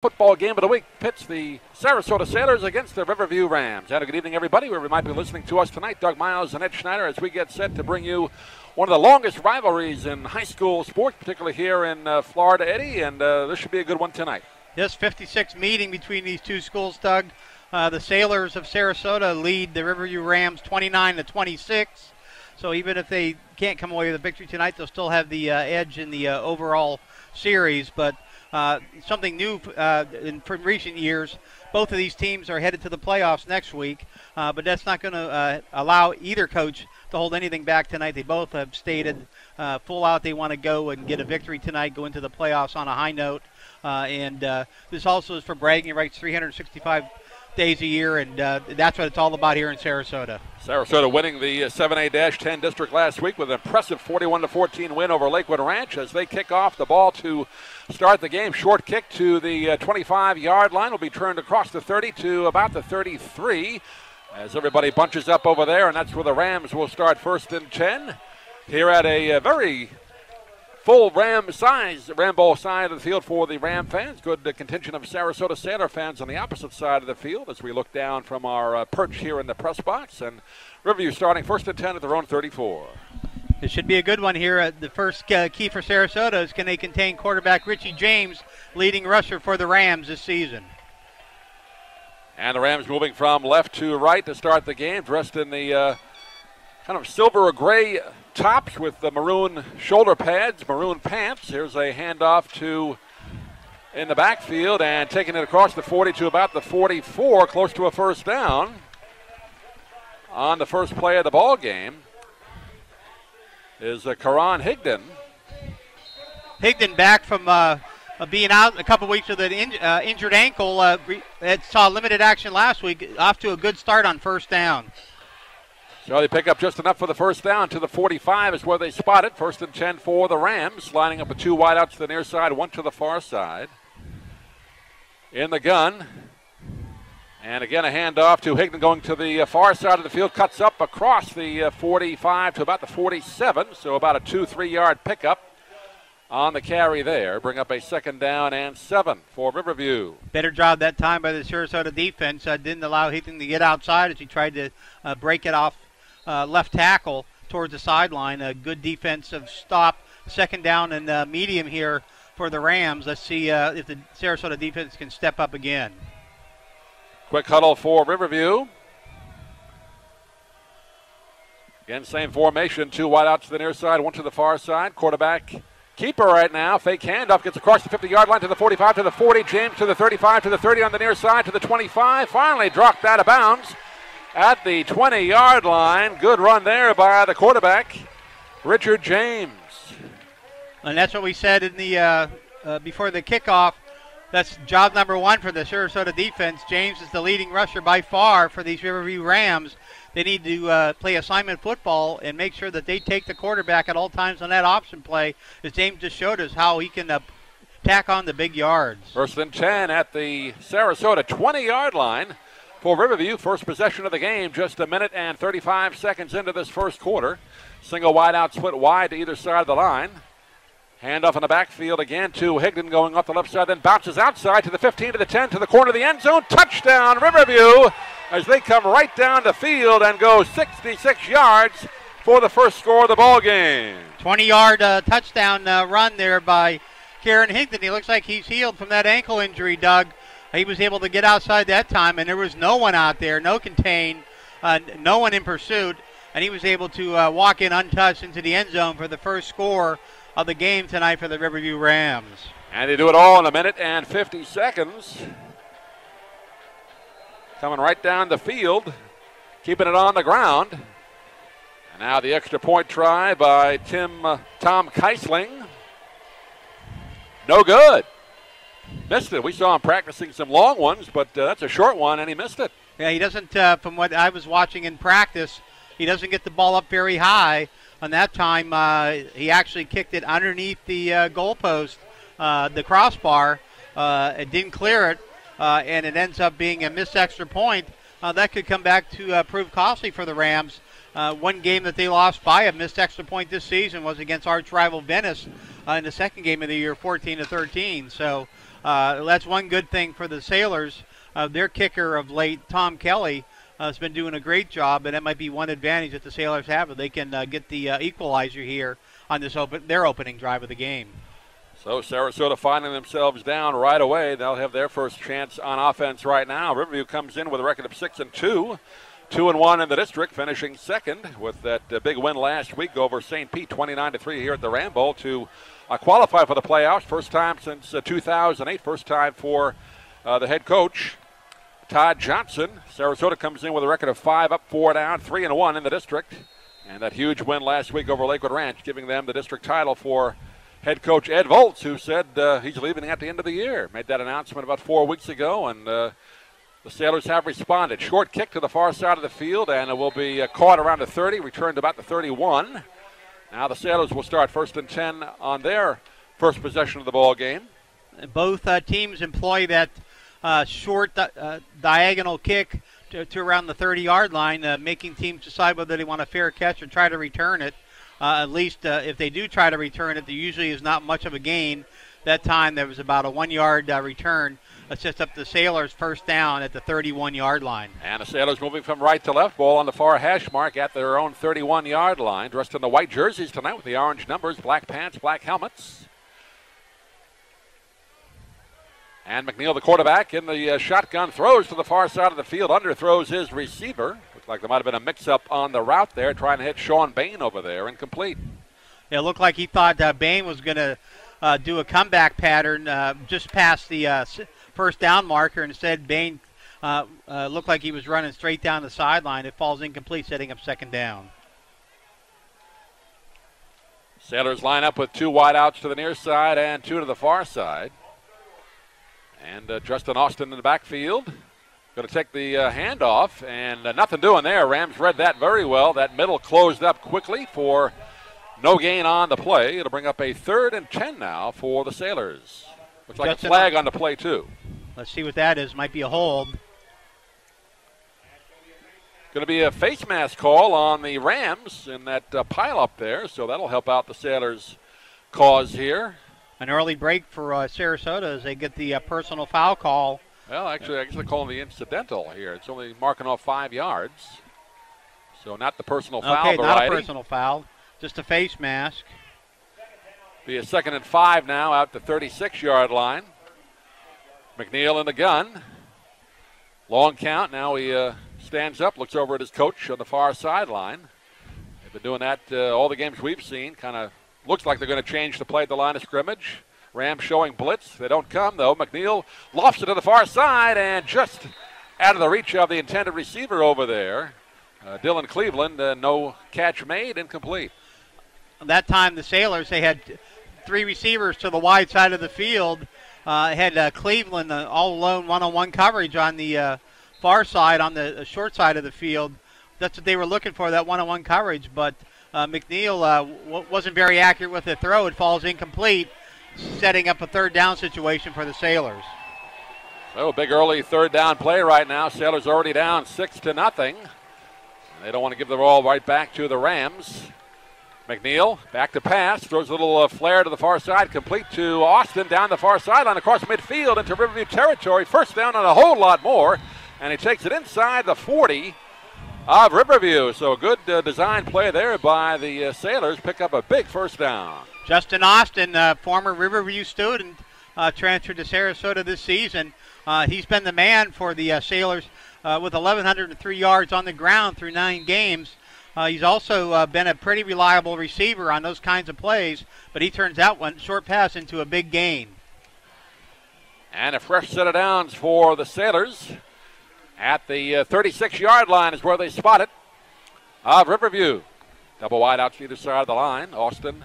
Football game of the week pits the Sarasota Sailors against the Riverview Rams. And a good evening, everybody, wherever you might be listening to us tonight. Doug Miles and Ed Schneider as we get set to bring you one of the longest rivalries in high school sports, particularly here in Florida, Eddie, and this should be a good one tonight. This 56th meeting between these two schools, Doug. The Sailors of Sarasota lead the Riverview Rams 29-26. So even if they can't come away with a victory tonight, they'll still have the edge in the overall series. But something new from recent years, both of these teams are headed to the playoffs next week, but that's not going to allow either coach to hold anything back tonight. They both have stated full out they want to go and get a victory tonight, go into the playoffs on a high note, and this also is for bragging rights, 365 days a year, and that's what it's all about here in Sarasota. Sarasota winning the 7A-10 district last week with an impressive 41-14 win over Lakewood Ranch as they kick off the ball to start the game. Short kick to the 25-yard line will be turned across the 30 to about the 33 as everybody bunches up over there, and that's where the Rams will start first and 10 here at a very full Ram Bowl side of the field for the Ram fans. Good contingent of Sarasota Sailor fans on the opposite side of the field as we look down from our perch here in the press box. And Riverview starting first and 10 at their own 34. It should be a good one here. The first key for Sarasota is can they contain quarterback Richie James, leading rusher for the Rams this season. And the Rams moving from left to right to start the game, dressed in the kind of silver or gray tops with the maroon shoulder pads, maroon pants. Here's a handoff to in the backfield and taking it across the 40 to about the 44, close to a first down on the first play of the ball game is Karan Higdon. Higdon back from being out a couple weeks with an injured ankle. It saw limited action last week, off to a good start on first down. So they pick up just enough for the first down to the 45 is where they spot it. First and 10 for the Rams, lining up with two wideouts to the near side, one to the far side. In the gun. And again a handoff to Higdon going to the far side of the field. Cuts up across the 45 to about the 47. So about a 2-3 yard pickup on the carry there. Bring up a second down and 7 for Riverview. Better job that time by the Sarasota defense. Didn't allow Higdon to get outside as he tried to break it off left tackle towards the sideline. A good defensive stop. Second down and medium here for the Rams. Let's see if the Sarasota defense can step up again. Quick huddle for Riverview. Again, same formation. Two wideouts to the near side, one to the far side. Quarterback keeper right now. Fake handoff gets across the 50-yard line to the 45, to the 40. James to the 35, to the 30 on the near side, to the 25. Finally dropped out of bounds at the 20-yard line. Good run there by the quarterback, Richard James. And that's what we said in the before the kickoff. That's job number one for the Sarasota defense. James is the leading rusher by far for these Riverview Rams. They need to play assignment football and make sure that they take the quarterback at all times on that option play, as James just showed us how he can tack on the big yards. First and 10 at the Sarasota 20-yard line for Riverview. First possession of the game, just a minute and 35 seconds into this first quarter. Single wide out, split wide to either side of the line. Handoff in the backfield again to Higdon going off the left side, then bounces outside to the 15, to the 10, to the corner of the end zone. Touchdown, Riverview, as they come right down the field and go 66 yards for the first score of the ball game. 20-yard touchdown run there by Karen Higdon. He looks like he's healed from that ankle injury, Doug. He was able to get outside that time, and there was no one out there, no contain, no one in pursuit, and he was able to walk in untouched into the end zone for the first score of the game tonight for the Riverview Rams. And they do it all in a minute and 50 seconds. Coming right down the field, keeping it on the ground. And now the extra point try by Tom Keisling. No good. Missed it. We saw him practicing some long ones, but that's a short one, and he missed it. Yeah, he doesn't, from what I was watching in practice, he doesn't get the ball up very high. On that time, he actually kicked it underneath the goalpost, the crossbar. It didn't clear it, and it ends up being a missed extra point. That could come back to prove costly for the Rams. One game that they lost by a missed extra point this season was against arch rival Venice in the second game of the year, 14-13. So That's one good thing for the Sailors. Their kicker of late, Tom Kelly, has been doing a great job, and that might be one advantage that the Sailors have. They can get the equalizer here on their opening drive of the game. So Sarasota finding themselves down right away. They'll have their first chance on offense right now. Riverview comes in with a record of 6-2. 2-1 in the district, finishing second with that big win last week over St. Pete, 29-3 here at the Ram Bowl to qualify for the playoffs. First time since 2008. First time for the head coach, Todd Johnson. Sarasota comes in with a record of 5 up, 4 down, 3-1 in the district. And that huge win last week over Lakewood Ranch, giving them the district title for head coach Ed Volz, who said he's leaving at the end of the year. Made that announcement about 4 weeks ago, and the Sailors have responded. Short kick to the far side of the field, and it will be caught around the 30, returned about the 31. Now the Sailors will start 1st and 10 on their first possession of the ball game. Both teams employ that short diagonal kick to around the 30-yard line, making teams decide whether they want a fair catch or try to return it. At least if they do try to return it, there usually is not much of a gain. That time there was about a 1-yard return. That sets up the Sailors first down at the 31-yard line. And the Sailors moving from right to left. Ball on the far hash mark at their own 31-yard line. Dressed in the white jerseys tonight with the orange numbers, black pants, black helmets. And McNeil, the quarterback, in the shotgun, throws to the far side of the field, underthrows his receiver. Looks like there might have been a mix-up on the route there, trying to hit Sean Bain over there, incomplete. It looked like he thought Bain was going to do a comeback pattern just past the first down marker. Instead, Bain looked like he was running straight down the sideline. It falls incomplete, setting up second down. Sailors line up with 2 wideouts to the near side and 2 to the far side. And Justin Austin in the backfield. Going to take the handoff, and nothing doing there. Rams read that very well. That middle closed up quickly for no gain on the play. It'll bring up a 3rd and 10 now for the Sailors. Looks like a flag on the play, too. Let's see what that is. Might be a hold. Going to be a face mask call on the Rams in that pile up there, so that'll help out the Sailors' cause here. An early break for Sarasota as they get the personal foul call. Well, actually, I guess they're calling the incidental here. It's only marking off 5 yards. So not the personal foul variety. Not a personal foul, just a face mask. Be a 2nd and 5 now out the 36-yard line. McNeil in the gun. Long count. Now he stands up, looks over at his coach on the far sideline. They've been doing that all the games we've seen. Kind of looks like they're going to change the play at the line of scrimmage. Rams showing blitz. They don't come, though. McNeil lofts it to the far side and just out of the reach of the intended receiver over there. Dylan Cleveland, no catch made, incomplete. That time the Sailors, they had 3 receivers to the wide side of the field. Had Cleveland all alone one-on-one coverage on the far side, on the short side of the field. That's what they were looking for, that one-on-one coverage. But McNeil wasn't very accurate with the throw. It falls incomplete, setting up a 3rd down situation for the Sailors. So big early 3rd down play right now. Sailors already down 6-0. They don't want to give the ball right back to the Rams. McNeil back to pass, throws a little flare to the far side, complete to Austin down the far sideline across midfield into Riverview territory. First down and a whole lot more, and he takes it inside the 40 of Riverview. So a good design play there by the Sailors. Pick up a big first down. Justin Austin, former Riverview student, transferred to Sarasota this season. He's been the man for the Sailors with 1,103 yards on the ground through 9 games. He's also been a pretty reliable receiver on those kinds of plays, but he turns out one short pass into a big gain. And a fresh set of downs for the Sailors. At the 36-yard line is where they spot it of Riverview. Double wide out to either side of the line. Austin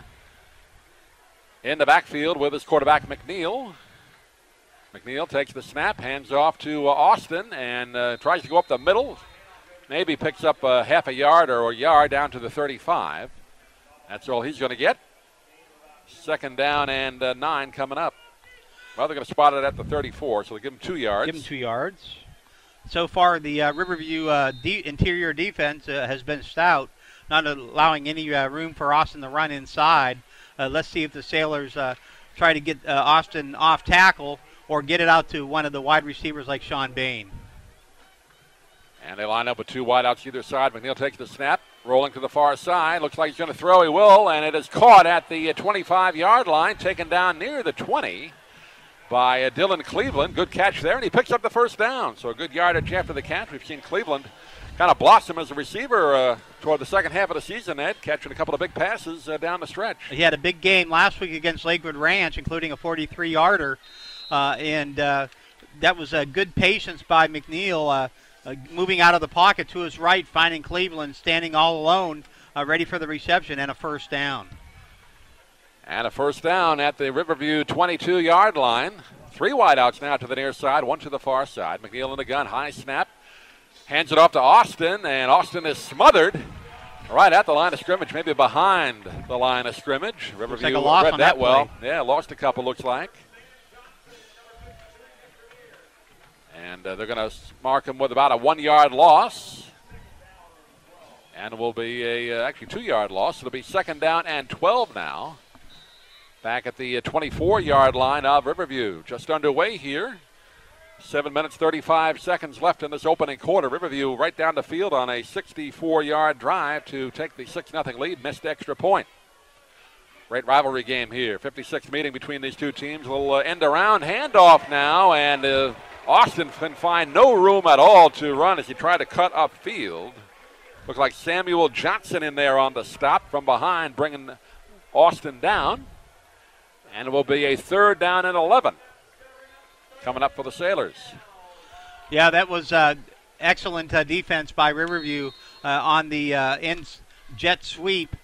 in the backfield with his quarterback McNeil. McNeil takes the snap, hands off to Austin, and tries to go up the middle. Maybe picks up half a yard or a yard down to the 35. That's all he's going to get. 2nd down and 9 coming up. Well, they're going to spot it at the 34, so they give him 2 yards. Give him 2 yards. So far, the Riverview interior defense has been stout, not allowing any room for Austin to run inside. Let's see if the Sailors try to get Austin off tackle, or get it out to one of the wide receivers like Sean Bain. And they line up with 2 wideouts either side. McNeil takes the snap, rolling to the far side. Looks like he's going to throw. He will, and it is caught at the 25-yard line, taken down near the 20 by Dylan Cleveland. Good catch there, and he picks up the first down. So a good yardage after the catch. We've seen Cleveland kind of blossom as a receiver toward the second half of the season, Ed, catching a couple of big passes down the stretch. He had a big game last week against Lakewood Ranch, including a 43-yarder, and that was a good patience by McNeil, moving out of the pocket to his right, finding Cleveland standing all alone, ready for the reception, and a first down. And a first down at the Riverview 22-yard line. 3 wideouts now to the near side, 1 to the far side. McNeil in the gun, high snap. Hands it off to Austin, and Austin is smothered right at the line of scrimmage, maybe behind the line of scrimmage. Riverview like a loss read on that that well. play. Yeah, lost a couple, looks like. And they're going to mark him with about a 1-yard loss. And it will be actually 2-yard loss. It'll be second down and 12 now. Back at the 24-yard line of Riverview. Just underway here. 7 minutes, 35 seconds left in this opening quarter. Riverview right down the field on a 64-yard drive to take the 6-0 lead. Missed extra point. Great rivalry game here. 56th meeting between these two teams. A little end-around handoff now, and Austin can find no room at all to run as he tried to cut upfield. Looks like Samuel Johnson in there on the stop from behind, bringing Austin down. And it will be a 3rd down and 11 coming up for the Sailors. Yeah, that was excellent defense by Riverview on the end jet sweep,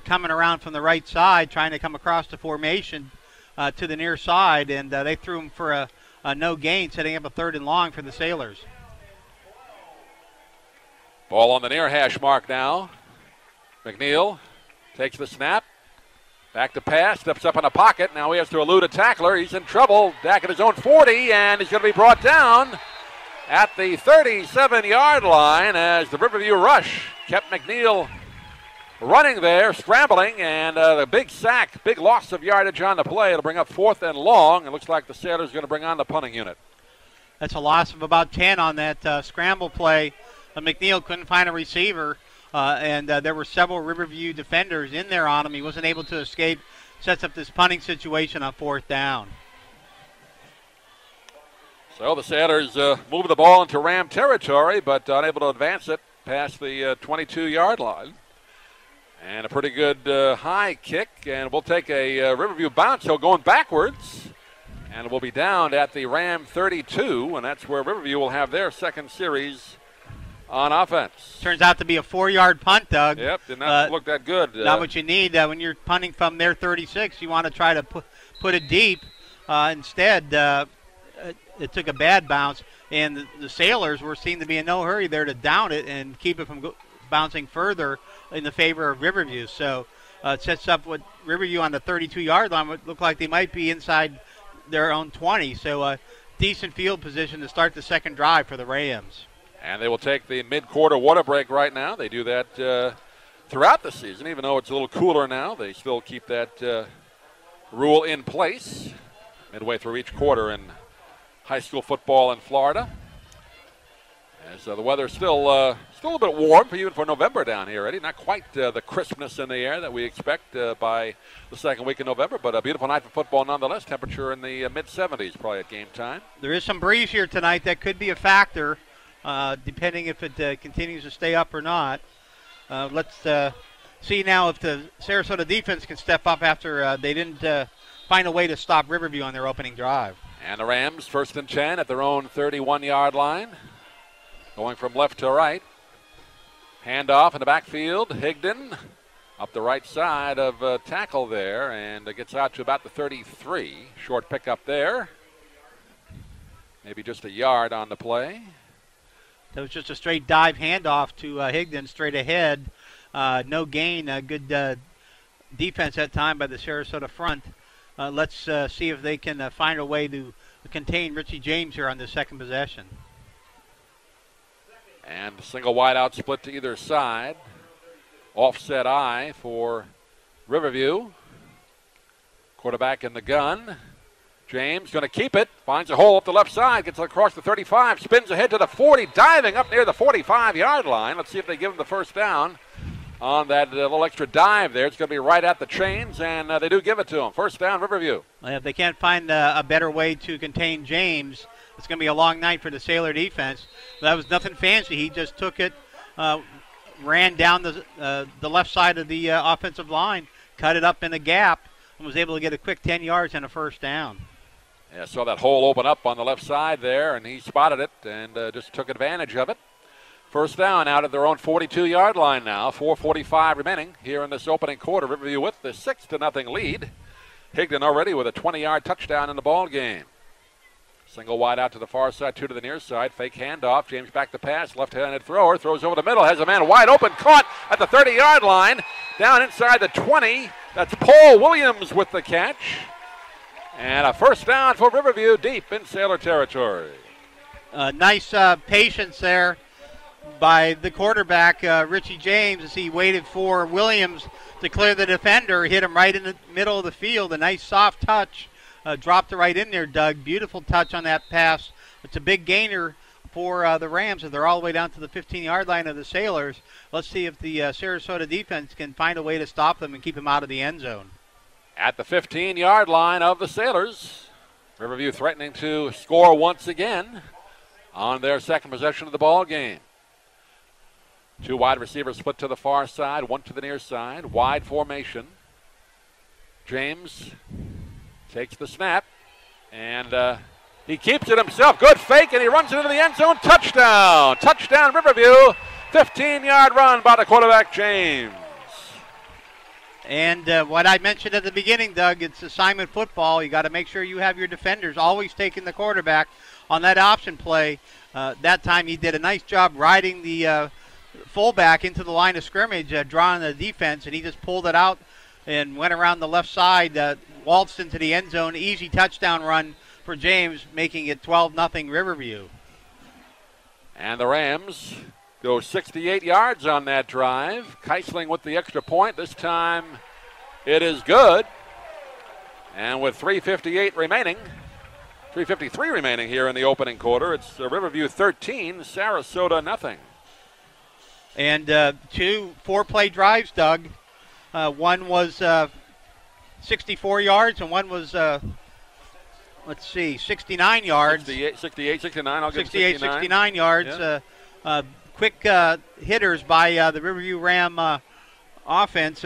coming around from the right side, trying to come across the formation to the near side, and they threw him for a no gain, setting up a 3rd and long for the Sailors. Ball on the near hash mark now. McNeil takes the snap. Back to pass, steps up in a pocket. Now he has to elude a tackler. He's in trouble. Back at his own 40, and he's going to be brought down at the 37-yard line as the Riverview rush kept McNeil running there, scrambling, and the big sack, big loss of yardage on the play. It'll bring up 4th and long. It looks like the Sailors are going to bring on the punting unit. That's a loss of about 10 on that scramble play. McNeil couldn't find a receiver. And there were several Riverview defenders in there on him. He wasn't able to escape. Sets up this punting situation on 4th down. So the Sailors move the ball into Ram territory, but unable to advance it past the 22-yard line. And a pretty good high kick, and we'll take a Riverview bounce. So going backwards, and it will be down at the Ram 32, and that's where Riverview will have their second series on offense. Turns out to be a 4-yard punt, Doug. Yep, did not look that good. Not what you need when you're punting from their 36. You want to try to put it deep. Instead, it took a bad bounce, and the Sailors were seen to be in no hurry there to down it and keep it from bouncing further in the favor of Riverview. So it sets up what Riverview on the 32-yard line would look like they might be inside their own 20. So a decent field position to start the second drive for the Rams. And they will take the mid-quarter water break right now. They do that throughout the season, even though it's a little cooler now. They still keep that rule in place midway through each quarter in high school football in Florida. As the weather's still a little bit warm, even for November down here, Eddie. Not quite the crispness in the air that we expect by the second week in November, but a beautiful night for football nonetheless. Temperature in the mid-70s probably at game time. There is some breeze here tonight that could be a factor. Depending if it continues to stay up or not. Let's see now if the Sarasota defense can step up after they didn't find a way to stop Riverview on their opening drive. And the Rams 1st and 10 at their own 31-yard line. Going from left to right. Handoff in the backfield. Higdon up the right side of tackle there, and it gets out to about the 33. Short pickup there. Maybe just a yard on the play. That was just a straight dive handoff to Higdon straight ahead. No gain. Good defense that time by the Sarasota front. Let's see if they can find a way to contain Richie James here on the second possession. And single wide out split to either side. Offset eye for Riverview. Quarterback in the gun. James going to keep it, finds a hole up the left side, gets across the 35, spins ahead to the 40, diving up near the 45-yard line. Let's see if they give him the first down on that little extra dive there. It's going to be right at the chains, and they do give it to him. First down, Riverview. Well, if they can't find a better way to contain James, it's going to be a long night for the Sailor defense. That was nothing fancy. He just took it, ran down the left side of the offensive line, cut it up in the gap, and was able to get a quick 10 yards and a first down. Yeah, saw that hole open up on the left side there, and he spotted it and just took advantage of it. First down out at their own 42-yard line now. 4:45 remaining here in this opening quarter. Riverview with the 6-0 lead. Higdon already with a 20-yard touchdown in the ball game. Single wide out to the far side, 2 to the near side. Fake handoff. James back to pass. Left-handed thrower. Throws over the middle. Has a man wide open. Caught at the 30-yard line. Down inside the 20. That's Paul Williams with the catch. And a first down for Riverview deep in Sailor territory. Nice patience there by the quarterback, Richie James, as he waited for Williams to clear the defender. Hit him right in the middle of the field. A nice soft touch. Dropped it right in there, Doug. Beautiful touch on that pass. It's a big gainer for the Rams, and they're all the way down to the 15-yard line of the Sailors. Let's see if the Sarasota defense can find a way to stop them and keep them out of the end zone. At the 15-yard line of the Sailors, Riverview threatening to score once again on their second possession of the ball game. 2 wide receivers split to the far side, 1 to the near side. Wide formation. James takes the snap, and he keeps it himself. Good fake, and he runs into the end zone. Touchdown! Touchdown, Riverview. 15-yard run by the quarterback, James. And what I mentioned at the beginning, Doug, it's assignment football. You got to make sure you have your defenders always taking the quarterback on that option play. That time he did a nice job riding the fullback into the line of scrimmage, drawing the defense, and he just pulled it out and went around the left side, waltzed into the end zone. Easy touchdown run for James, making it 12-0 Riverview. And the Rams go 68 yards on that drive. Keisling with the extra point. This time it is good. And with 3:53 remaining here in the opening quarter, it's Riverview 13, Sarasota nothing. And 2 4-play drives, Doug. One was 64 yards, and one was 69 yards. 68, 69. I'll give 68, 69. 69 yards. Yeah. Quick hitters by the Riverview Ram offense.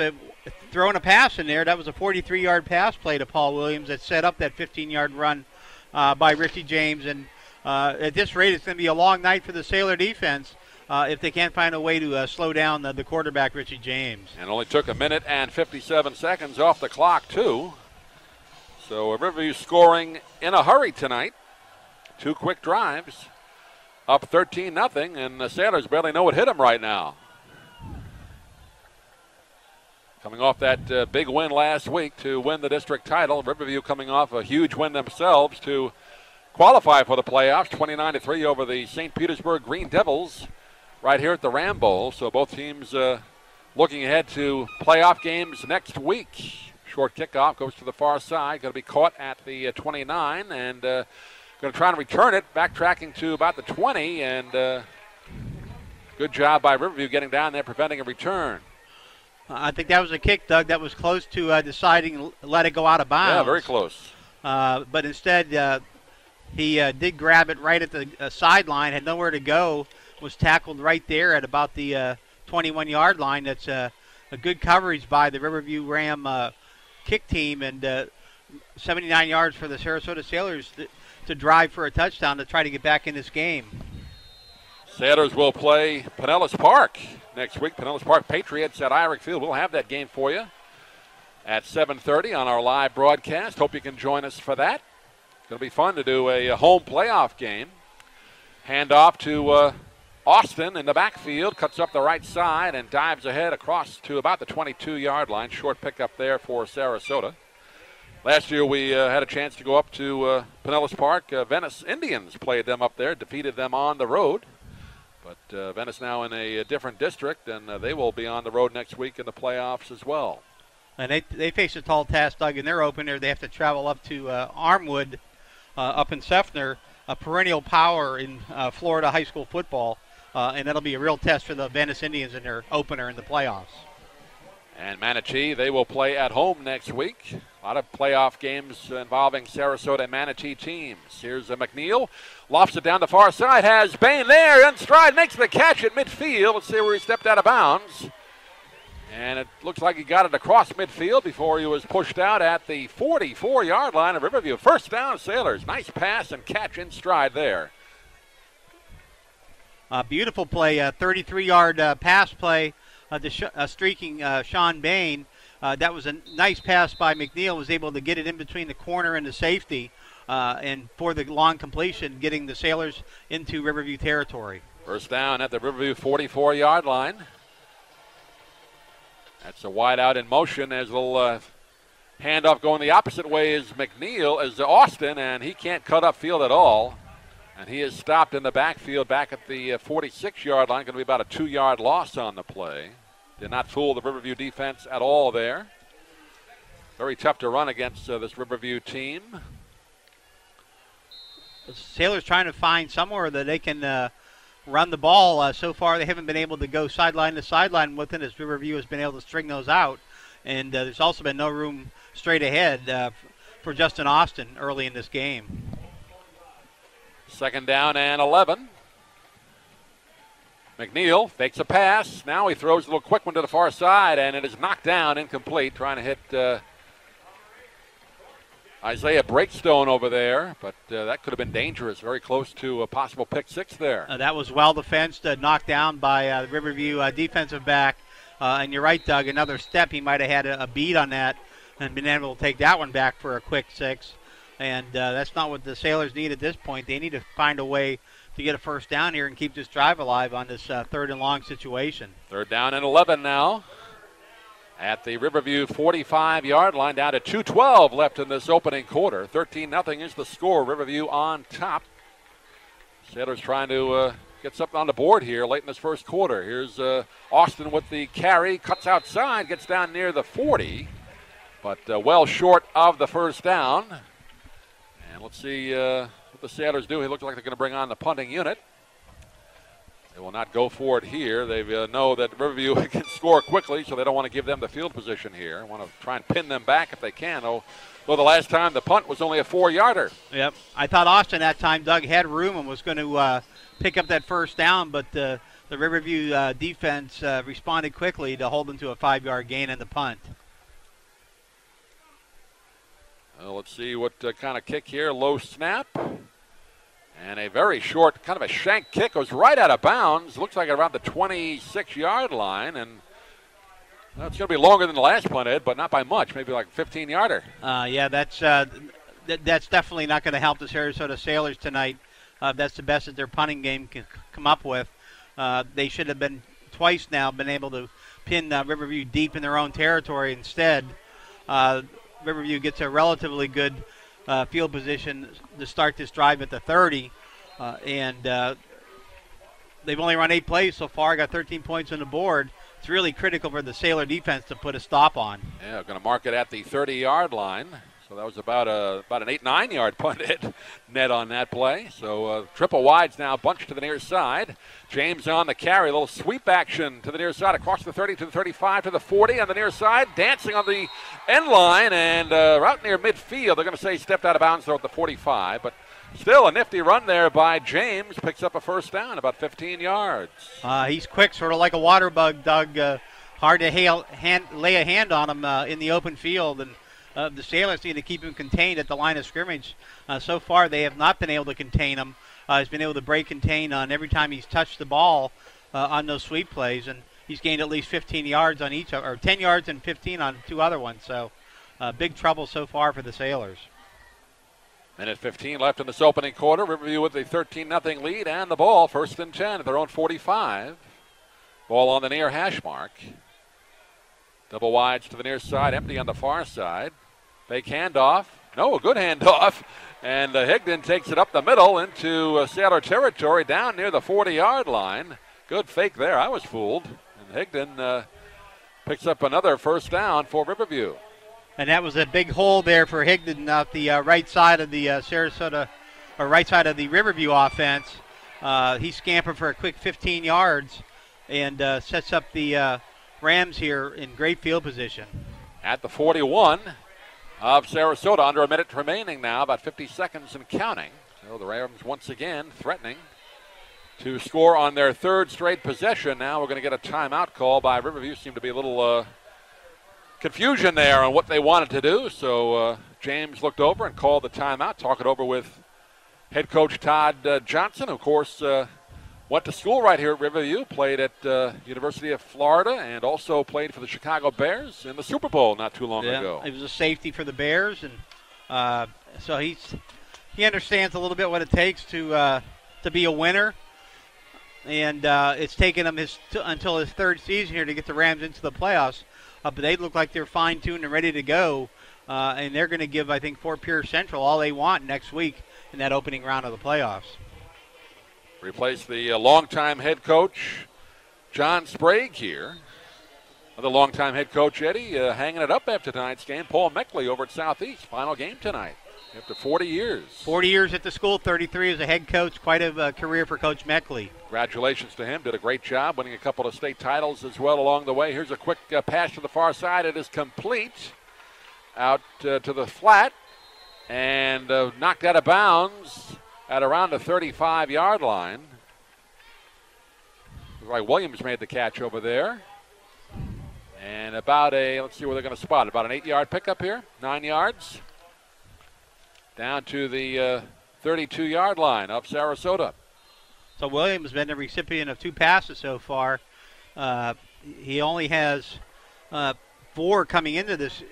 Throwing a pass in there. That was a 43-yard pass play to Paul Williams that set up that 15-yard run by Richie James. And at this rate, it's going to be a long night for the Sailor defense if they can't find a way to slow down the quarterback, Richie James. And only took a minute and 57 seconds off the clock, too. So Riverview scoring in a hurry tonight. 2 quick drives. Up 13-0, and the Sailors barely know what hit them right now. Coming off that big win last week to win the district title. Riverview coming off a huge win themselves to qualify for the playoffs. 29-3 over the St. Petersburg Green Devils right here at the Ram Bowl. So both teams looking ahead to playoff games next week. Short kickoff goes to the far side. Going to be caught at the 29, and going to try and return it, backtracking to about the 20, and good job by Riverview getting down there, preventing a return. I think that was a kick, Doug, that was close to deciding let it go out of bounds. Yeah, very close. But instead, he did grab it right at the sideline, had nowhere to go, was tackled right there at about the 21-yard line. That's a good coverage by the Riverview Ram kick team, and 79 yards for the Sarasota Sailors to drive for a touchdown to try to get back in this game. Sailors will play Pinellas Park next week. Pinellas Park Patriots at Irick Field. We'll have that game for you at 7:30 on our live broadcast. Hope you can join us for that. It's going to be fun to do a home playoff game. Hand off to Austin in the backfield. Cuts up the right side and dives ahead across to about the 22-yard line. Short pickup there for Sarasota. Last year we had a chance to go up to Pinellas Park. Venice Indians played them up there, defeated them on the road. But Venice now in a different district, and they will be on the road next week in the playoffs as well. And they face a tall task, Doug, in their opener. They have to travel up to Armwood up in Seffner, a perennial power in Florida high school football. And that'll be a real test for the Venice Indians in their opener in the playoffs. And Manatee, they will play at home next week. A lot of playoff games involving Sarasota and Manatee teams. Here's McNeil. Lofts it down the far side. Has Bain there in stride. Makes the catch at midfield. Let's see where he stepped out of bounds. And it looks like he got it across midfield before he was pushed out at the 44-yard line of Riverview. First down, Sailors. Nice pass and catch in stride there. Beautiful play, 33-yard pass play to streaking Sean Bain. That was a nice pass by McNeil. Was able to get it in between the corner and the safety, and for the long completion, getting the Sailors into Riverview territory. First down at the Riverview 44-yard line. That's a wide out in motion as a little handoff going the opposite way as McNeil, as Austin, and he can't cut up field at all. And he is stopped in the backfield back at the 46-yard line. Going to be about a 2-yard loss on the play. Did not fool the Riverview defense at all there. Very tough to run against this Riverview team. The Sailors trying to find somewhere that they can run the ball. So far, they haven't been able to go sideline to sideline with it as Riverview has been able to string those out. And there's also been no room straight ahead for Justin Austin early in this game. Second down and 11. McNeil fakes a pass. Now he throws a little quick one to the far side, and it is knocked down, incomplete. Trying to hit Isaiah Breakstone over there, but that could have been dangerous. Very close to a possible pick six there. That was well defensed, knocked down by the Riverview defensive back. And you're right, Doug, another step. He might have had a beat on that and been able to take that one back for a quick six. And that's not what the Sailors need at this point. They need to find a way to get a first down here and keep this drive alive on this third and long situation. Third down and 11 now at the Riverview 45-yard line, down to 2:12 left in this opening quarter. 13-0 is the score. Riverview on top. Sailors trying to get something on the board here late in this first quarter. Here's Austin with the carry, cuts outside, gets down near the 40, but well short of the first down. And let's see what the Sailors do. It looks like they're going to bring on the punting unit. They will not go for it here. They know that Riverview can score quickly, so they don't want to give them the field position here. Want to try and pin them back if they can. Though the last time the punt was only a 4-yarder. Yep. I thought Austin that time, Doug, had room and was going to pick up that first down, but the Riverview defense responded quickly to hold them to a 5-yard gain in the punt. Let's see what kind of kick here. Low snap. And a very short, kind of a shank kick, goes right out of bounds. Looks like around the 26-yard line. And it's going to be longer than the last punt, Ed, but not by much. Maybe like a 15-yarder. Yeah, that's definitely not going to help the Sarasota Sailors tonight. That's the best that their punting game can come up with. They should have been twice now been able to pin Riverview deep in their own territory. Instead, Riverview gets a relatively good field position to start this drive at the 30, and they've only run 8 plays so far, got 13 points on the board. It's really critical for the Sailor defense to put a stop on. Yeah, going to mark it at the 30-yard line. So that was about an 8-9-yard punt hit net on that play. So triple wides now, bunched to the near side. James on the carry, a little sweep action to the near side, across the 30 to the 35 to the 40 on the near side, dancing on the end line, and right near midfield. They're going to say stepped out of bounds there at the 45, but still a nifty run there by James. Picks up a first down, about 15 yards. He's quick, sort of like a water bug, Doug. Hard to lay a hand on him in the open field, and the Sailors need to keep him contained at the line of scrimmage. So far, they have not been able to contain him. He's been able to break contain on every time he's touched the ball on those sweep plays, and he's gained at least 15 yards on each, or 10 yards and 15 on 2 other ones. So big trouble so far for the Sailors. Minute 15 left in this opening quarter. Riverview with a 13-0 lead and the ball. First and 10 at their own 45. Ball on the near hash mark. Double wides to the near side, empty on the far side. Fake handoff. No, a good handoff. And Higdon takes it up the middle into Sailor territory down near the 40-yard line. Good fake there. I was fooled. And Higdon picks up another first down for Riverview. And that was a big hole there for Higdon out the right side of the right side of the Riverview offense. He scampered for a quick 15 yards and sets up the Rams here in great field position. At the 41 of Sarasota, under a minute remaining now, about 50 seconds and counting. So the Rams once again threatening to score on their third straight possession. Now we're going to get a timeout call by Riverview. Seemed to be a little confusion there on what they wanted to do. So James looked over and called the timeout, talk it over with head coach Todd Johnson. Of course, went to school right here at Riverview, played at University of Florida, and also played for the Chicago Bears in the Super Bowl not too long ago. He was a safety for the Bears, and so he understands a little bit what it takes to be a winner. And it's taken him until his third season here to get the Rams into the playoffs. But they look like they're fine-tuned and ready to go. And they're going to give, I think, Fort Pierce Central all they want next week in that opening round of the playoffs. Replace the longtime head coach, John Sprague here. The longtime head coach, Eddie, hanging it up after tonight's game. Paul Meckley over at Southeast. Final game tonight after 40 years. 40 years at the school, 33 as a head coach. Quite a career for Coach Meckley. Congratulations to him. Did a great job winning a couple of state titles as well along the way. Here's a quick pass to the far side. It is complete out to the flat and knocked out of bounds at around the 35-yard line. Right, Williams made the catch over there. And about let's see where they're going to spot it. About an 8-yard pickup here, 9 yards. Down to the 32-yard line of Sarasota. So Williams has been the recipient of 2 passes so far. He only has 4 coming into this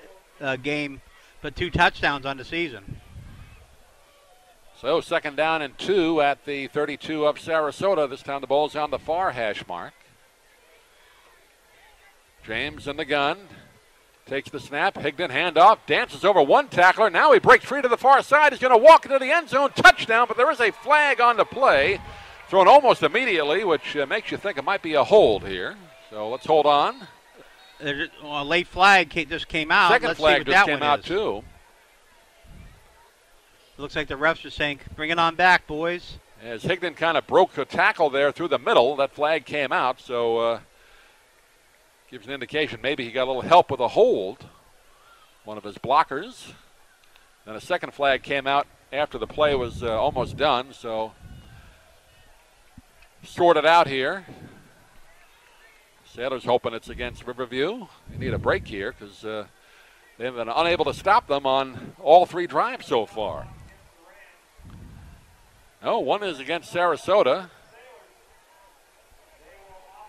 game, but 2 touchdowns on the season. So 2nd down and 2 at the 32 of Sarasota. This time the ball's on the far hash mark. James in the gun. Takes the snap. Higdon handoff. Dances over one tackler. Now he breaks free to the far side. He's going to walk into the end zone. Touchdown, but there is a flag on the play. Thrown almost immediately, which makes you think it might be a hold here. So let's hold on. A late flag just came out. Second flag just came out, too. It looks like the refs are saying, bring it on back, boys. As Higdon kind of broke the tackle there through the middle, that flag came out. So gives an indication maybe he got a little help with a hold, one of his blockers. Then a second flag came out after the play was almost done, so sorted out here. Sailors hoping it's against Riverview. They need a break here because they've been unable to stop them on all 3 drives so far. No, one is against Sarasota.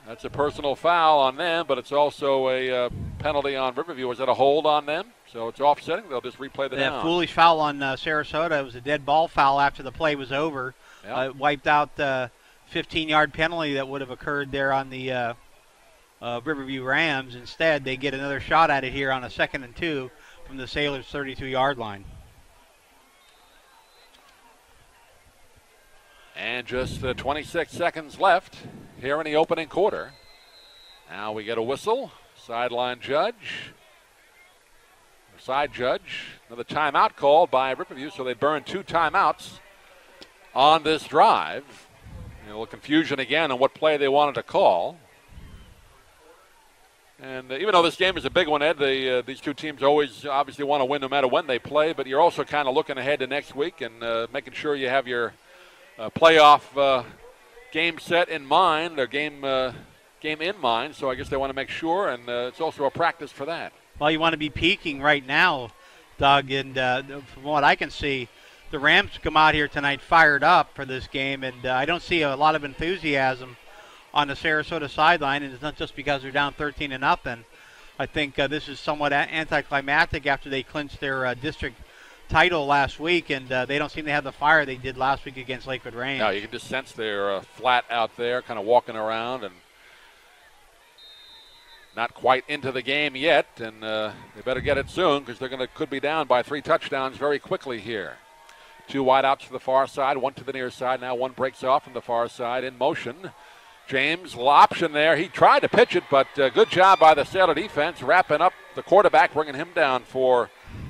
That's a personal foul on them, but it's also a penalty on Riverview. Was that a hold on them? So it's offsetting. They'll just replay the down. That foolish foul on Sarasota. It was a dead ball foul after the play was over. Yep. Wiped out the 15-yard penalty that would have occurred there on the Riverview Rams. Instead, they get another shot at it here on a 2nd and 2 from the Sailors' 32-yard line. And just 26 seconds left here in the opening quarter. Now we get a whistle. Sideline judge. Side judge. Another timeout called by Riverview, so they burned 2 timeouts on this drive. A little confusion again on what play they wanted to call. And even though this game is a big one, Ed, these 2 teams always obviously want to win no matter when they play, but you're also kind of looking ahead to next week and making sure you have your playoff game set in mind, or game in mind. So I guess they want to make sure, and it's also a practice for that. Well, you want to be peaking right now, Doug, and from what I can see, the Rams come out here tonight fired up for this game, and I don't see a lot of enthusiasm on the Sarasota sideline, and it's not just because they're down 13-0. I think this is somewhat anticlimactic after they clinched their district title last week, and they don't seem to have the fire they did last week against Lakewood Rams. No, you can just sense they're flat out there, kind of walking around and not quite into the game yet, and they better get it soon because they're could be down by 3 touchdowns very quickly here. 2 wideouts to the far side, 1 to the near side. Now 1 breaks off from the far side in motion. James, little option there. He tried to pitch it, but good job by the Sailor defense, wrapping up the quarterback, bringing him down for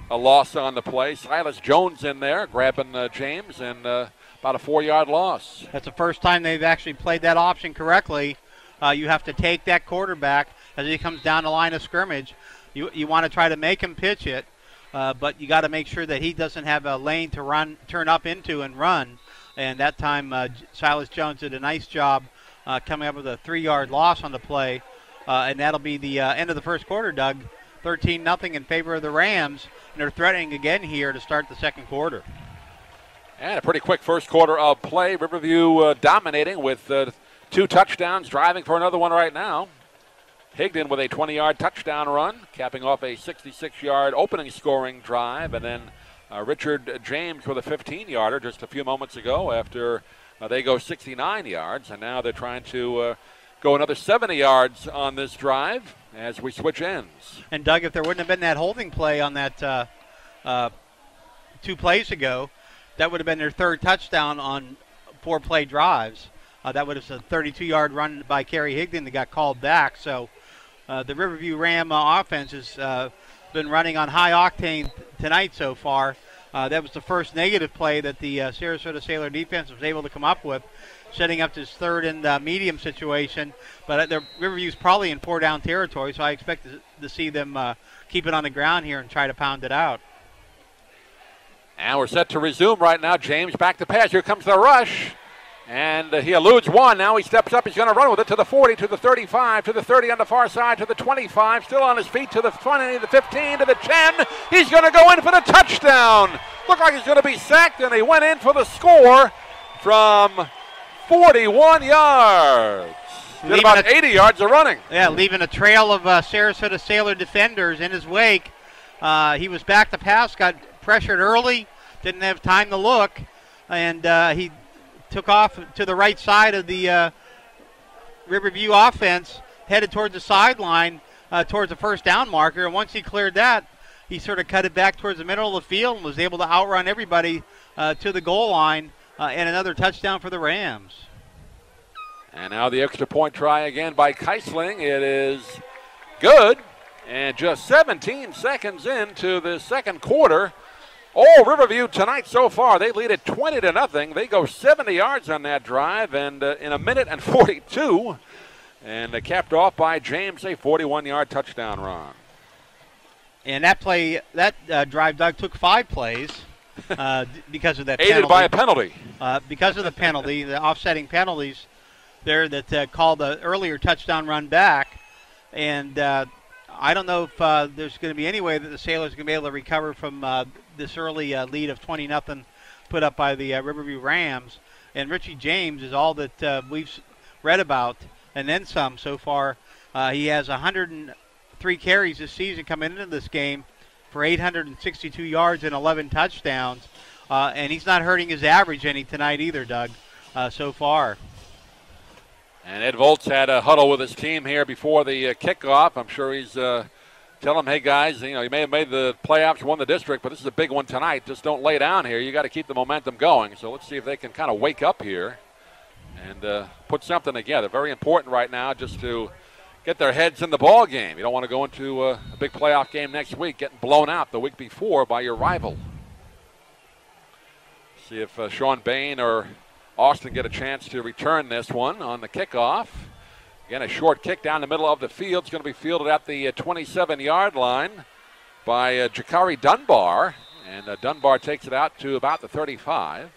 a loss on the play. Silas Jones in there, grabbing James, and about a 4-yard loss. That's the first time they've actually played that option correctly. You have to take that quarterback as he comes down the line of scrimmage. You want to try to make him pitch it, but you got to make sure that he doesn't have a lane to turn up into and run. And that time, Silas Jones did a nice job coming up with a 3-yard loss on the play. And that'll be the end of the first quarter, Doug. 13-0 in favor of the Rams. And they're threatening again here to start the second quarter. And a pretty quick first quarter of play. Riverview dominating with 2 touchdowns, driving for another one right now. Higdon with a 20-yard touchdown run, capping off a 66-yard opening scoring drive. And then Richard James with a 15-yarder just a few moments ago after they go 69 yards. And now they're trying to go another 70 yards on this drive as we switch ends. And, Doug, if there wouldn't have been that holding play on that 2 plays ago, that would have been their 3rd touchdown on 4-play drives. That would have been a 32-yard run by Kerry Higdon that got called back. So the Riverview Ram offense has been running on high octane tonight so far. That was the first negative play that the Sarasota Sailor defense was able to come up with, setting up this 3rd and medium situation. But the Riverview's probably in 4-down territory, so I expect to see them keep it on the ground here and try to pound it out. And we're set to resume right now. James back to pass. Here comes the rush. And he eludes one. Now he steps up. He's going to run with it to the 40, to the 35, to the 30 on the far side, to the 25. Still on his feet to the 20, the 15, to the 10. He's going to go in for the touchdown. Looked like he's going to be sacked, and he went in for the score from 41 yards. Did about 80 yards of running. Yeah, leaving a trail of Sarasota Sailor defenders in his wake. He was back to pass, got pressured early, didn't have time to look, and he took off to the right side of the Riverview offense, headed towards the sideline, towards the first down marker. And once he cleared that, he sort of cut it back towards the middle of the field and was able to outrun everybody to the goal line, and another touchdown for the Rams. And now the extra point try again by Keisling. It is good. And just 17 seconds into the second quarter, all Riverview tonight so far, they lead it 20-0. They go 70 yards on that drive, and in a minute and 42, and capped off by James, a 41-yard touchdown run. And that play, that drive, Doug, took 5 plays because of that penalty. Aided by a penalty. Because of the penalty, the offsetting penalties there that called the earlier touchdown run back. And I don't know if there's going to be any way that the Sailors are going to be able to recover from this early lead of 20-0 put up by the Riverview Rams. And Richie James is all that we've read about, and then some so far. He has 103 carries this season coming into this game for 862 yards and 11 touchdowns. And he's not hurting his average any tonight either, Doug, so far. And Ed Volz had a huddle with his team here before the kickoff. I'm sure he's telling them, hey, guys, you may have made the playoffs, won the district, but this is a big one tonight. Just don't lay down here. You got to keep the momentum going. So let's see if they can kind of wake up here and put something together. Very important right now just to get their heads in the ball game. You don't want to go into a big playoff game next week getting blown out the week before by your rival. See if Sean Bain or Austin get a chance to return this one on the kickoff. Again, a short kick down the middle of the field. It's going to be fielded at the 27-yard line by Jakari Dunbar. And Dunbar takes it out to about the 35.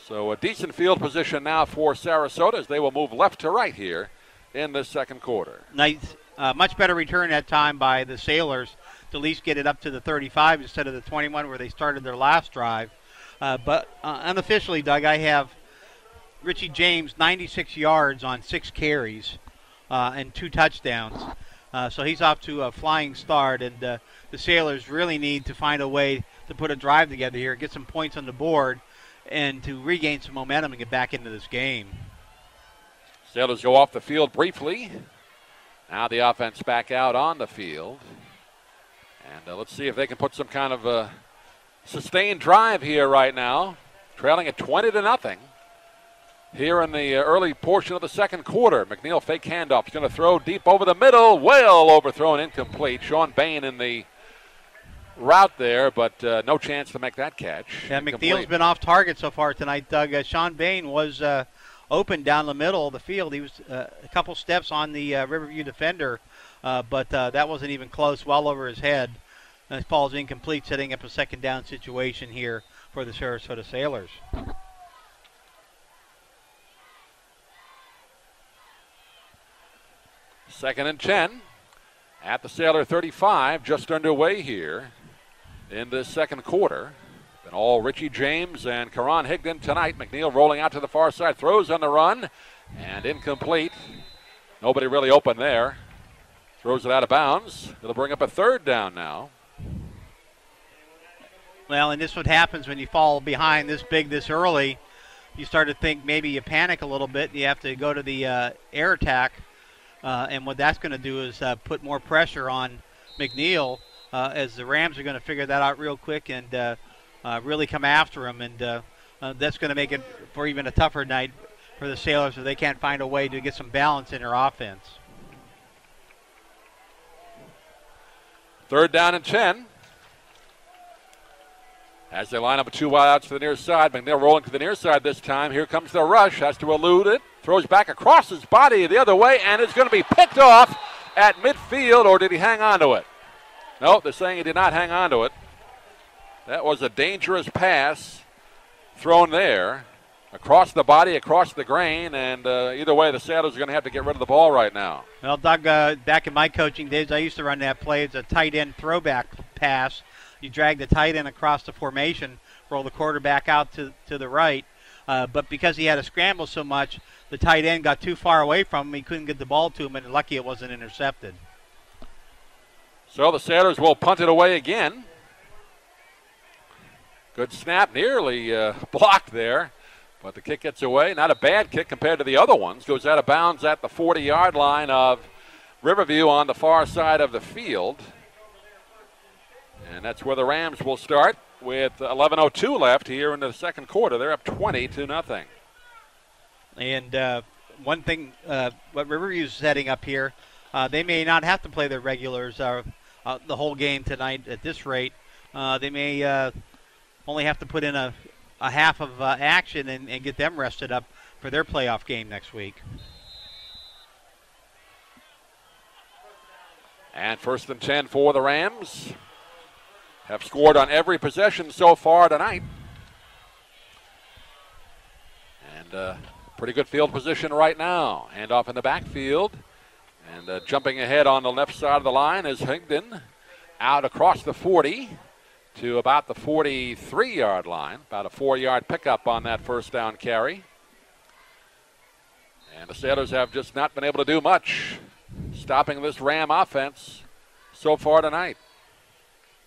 So a decent field position now for Sarasota as they will move left to right here in the second quarter. Nice, much better return that time by the Sailors to at least get it up to the 35 instead of the 21 where they started their last drive. But unofficially, Doug, I have Richie James 96 yards on 6 carries and 2 touchdowns. So he's off to a flying start, and the Sailors really need to find a way to put a drive together here, get some points on the board, and to regain some momentum and get back into this game. Sailors go off the field briefly. Now the offense back out on the field. And let's see if they can put some kind of a sustained drive here right now. Trailing at 20-0. here in the early portion of the second quarter. McNeil fake handoff. He's going to throw deep over the middle. Well overthrown, incomplete. Sean Bain in the route there, but no chance to make that catch. Yeah, McNeil's been off target so far tonight, Doug. Sean Bain was open down the middle of the field. He was a couple steps on the Riverview defender, but that wasn't even close, well over his head. This ball's incomplete, setting up a second down situation here for the Sarasota Sailors. Second and 10 at the Sailor 35, just underway here in the second quarter. Been all Richie James and Karan Higdon tonight. McNeil rolling out to the far side, throws on the run, and incomplete. Nobody really open there. Throws it out of bounds. It'll bring up a third down now. Well, and this is what happens when you fall behind this big this early. You start to think maybe you panic a little bit. You have to go to the air attack. And what that's going to do is put more pressure on McNeil as the Rams are going to figure that out real quick and really come after him. And that's going to make it for even a tougher night for the Sailors if they can't find a way to get some balance in their offense. Third down and 10. As they line up with two wideouts to the near side, McNeil rolling to the near side this time. Here comes the rush, has to elude it. Throws back across his body the other way, and it's going to be picked off at midfield, or did he hang on to it? No, they're saying he did not hang on to it. That was a dangerous pass thrown there. Across the body, across the grain, and either way, the Sailors are going to have to get rid of the ball right now. Well, Doug, back in my coaching days, I used to run that play. It's a tight end throwback pass. You drag the tight end across the formation, roll the quarterback out to the right. But because he had to scramble so much, the tight end got too far away from him. He couldn't get the ball to him, and lucky it wasn't intercepted. So the Sailors will punt it away again. Good snap, nearly blocked there. But the kick gets away. Not a bad kick compared to the other ones. Goes out of bounds at the 40-yard line of Riverview on the far side of the field. And that's where the Rams will start with 11:02 left here in the second quarter. They're up 20-0. And one thing, what Riverview's setting up here, they may not have to play their regulars the whole game tonight at this rate. They may only have to put in a half of action and get them rested up for their playoff game next week. And first and 10 for the Rams. Have scored on every possession so far tonight. And pretty good field position right now. Hand off in the backfield. And jumping ahead on the left side of the line is Higdon. Out across the 40 to about the 43-yard line. About a 4-yard pickup on that first down carry. And the Sailors have just not been able to do much stopping this Ram offense so far tonight.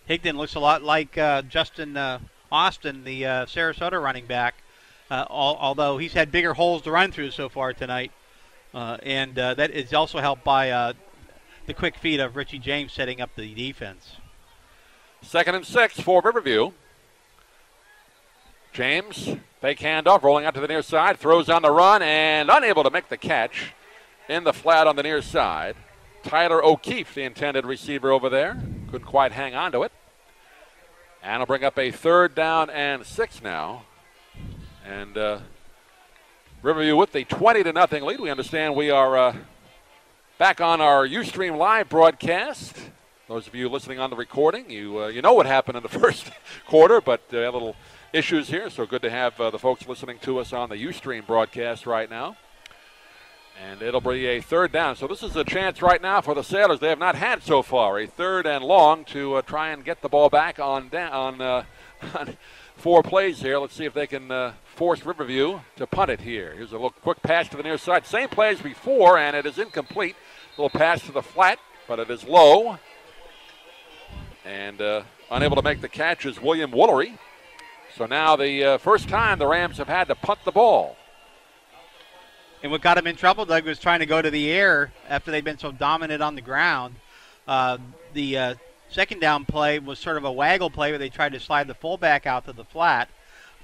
Higdon looks a lot like Justin Austin, the Sarasota running back, although he's had bigger holes to run through so far tonight. And that is also helped by the quick feet of Richie James setting up the defense. Second and 6 for Riverview. James, fake handoff, rolling out to the near side, throws on the run and unable to make the catch in the flat on the near side. Tyler O'Keefe, the intended receiver over there, couldn't quite hang on to it. And it'll bring up a third down and 6 now. And Riverview with the 20-0 lead. We understand we are back on our Ustream live broadcast. Those of you listening on the recording, you know what happened in the first quarter, but a little issues here, so good to have the folks listening to us on the Ustream broadcast right now. And it'll be a third down. So this is a chance right now for the Sailors. They have not had so far a third and long to try and get the ball back on 4 plays here. Let's see if they can force Riverview to punt it here. Here's a little quick pass to the near side. Same play as before, and it is incomplete. Little pass to the flat, but it is low. And unable to make the catch is William Woolery. So now the first time the Rams have had to punt the ball. And what got him in trouble, Doug, was trying to go to the air after they'd been so dominant on the ground. The second down play was sort of a waggle play where they tried to slide the fullback out to the flat.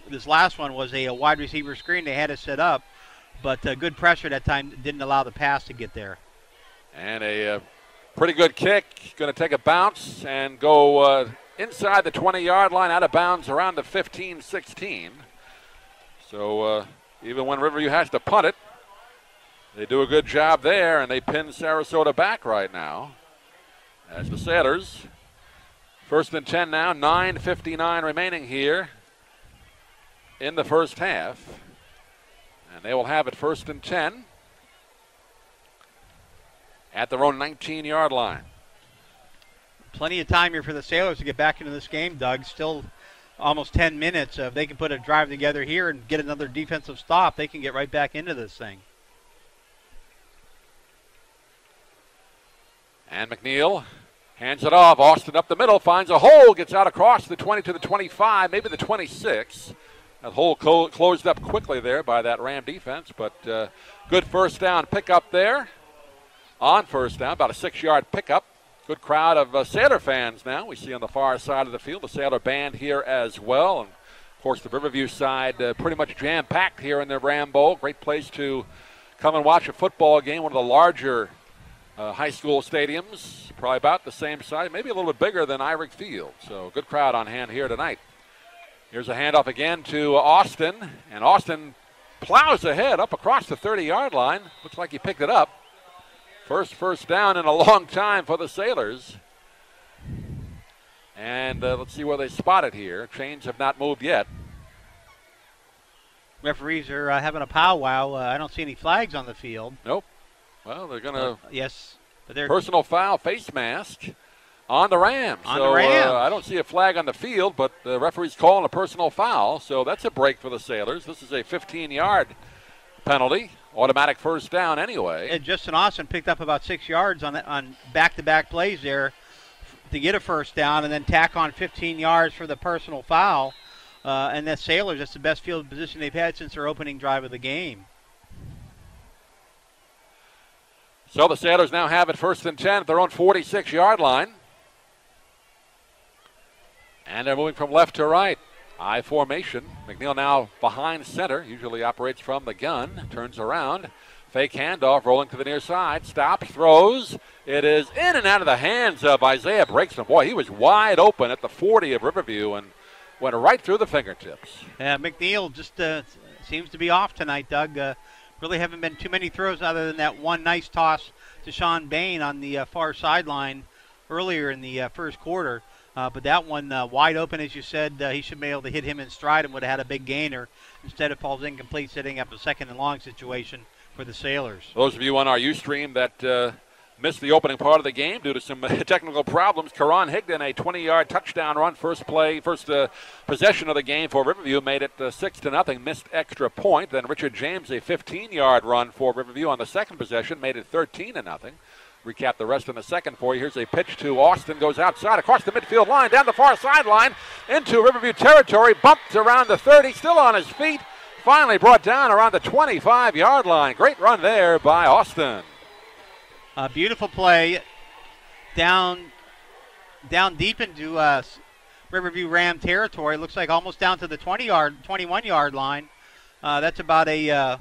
This last one was a wide receiver screen they had to set up. but good pressure that time didn't allow the pass to get there. And a pretty good kick. Going to take a bounce and go inside the 20-yard line, out of bounds around the 15-16. So even when Riverview has to punt it, they do a good job there, and they pin Sarasota back right now. As the Sailors, 1st and 10 now, 9:59 remaining here in the first half. And they will have it 1st and 10 at their own 19-yard line. Plenty of time here for the Sailors to get back into this game, Doug. Still almost 10 minutes. If they can put a drive together here and get another defensive stop, they can get right back into this thing. And McNeil hands it off. Austin up the middle, finds a hole, gets out across the 20 to the 25, maybe the 26. That hole closed up quickly there by that Ram defense, but good first down pickup there. On first down, about a 6-yard pickup. Good crowd of Sailor fans now we see on the far side of the field. The Sailor band here as well. And, of course, the Riverview side pretty much jam-packed here in the Ram Bowl. Great place to come and watch a football game, one of the larger high school stadiums, probably about the same size, maybe a little bit bigger than Irick Field. So good crowd on hand here tonight. Here's a handoff again to Austin, and Austin plows ahead up across the 30-yard line. Looks like he picked it up. First down in a long time for the Sailors. And let's see where they spot it here. Chains have not moved yet. Referees are having a powwow. I don't see any flags on the field. Nope. Well, they're going to yes, but they're personal foul, face mask on the Rams. On the Rams. I don't see a flag on the field, but the referee's calling a personal foul. So that's a break for the Sailors. This is a 15-yard penalty. Automatic first down anyway. And Justin Austin picked up about 6 yards on back-to-back plays there to get a first down, and then tack on 15 yards for the personal foul. And the Sailors, that's the best field position they've had since their opening drive of the game. So the Sailors now have it 1st and 10 at their own 46-yard line. And they're moving from left to right. I formation. McNeil now behind center. Usually operates from the gun. Turns around. Fake handoff. Rolling to the near side. Stops. Throws. It is in and out of the hands of Isaiah Breaksman. Boy, he was wide open at the 40 of Riverview and went right through the fingertips. Yeah, McNeil just seems to be off tonight, Doug. Really haven't been too many throws other than that one nice toss to Sean Bain on the far sideline earlier in the first quarter. But that one wide open, as you said, he should be able to hit him in stride and would have had a big gainer. Instead, it falls incomplete, setting up a 2nd and long situation for the Sailors. Those of you on our Ustream that missed the opening part of the game due to some technical problems, Karan Higdon, a 20-yard touchdown run, first possession of the game for Riverview, made it 6-0, missed extra point. Then Richard James, a 15-yard run for Riverview on the second possession, made it 13-0. Recap the rest in a second for you. Here's a pitch to Austin, goes outside across the midfield line, down the far sideline into Riverview territory, bumped around the 30, still on his feet, finally brought down around the 25-yard line. Great run there by Austin. A beautiful play down deep into Riverview Ram territory. Looks like almost down to the 21-yard line. That's about a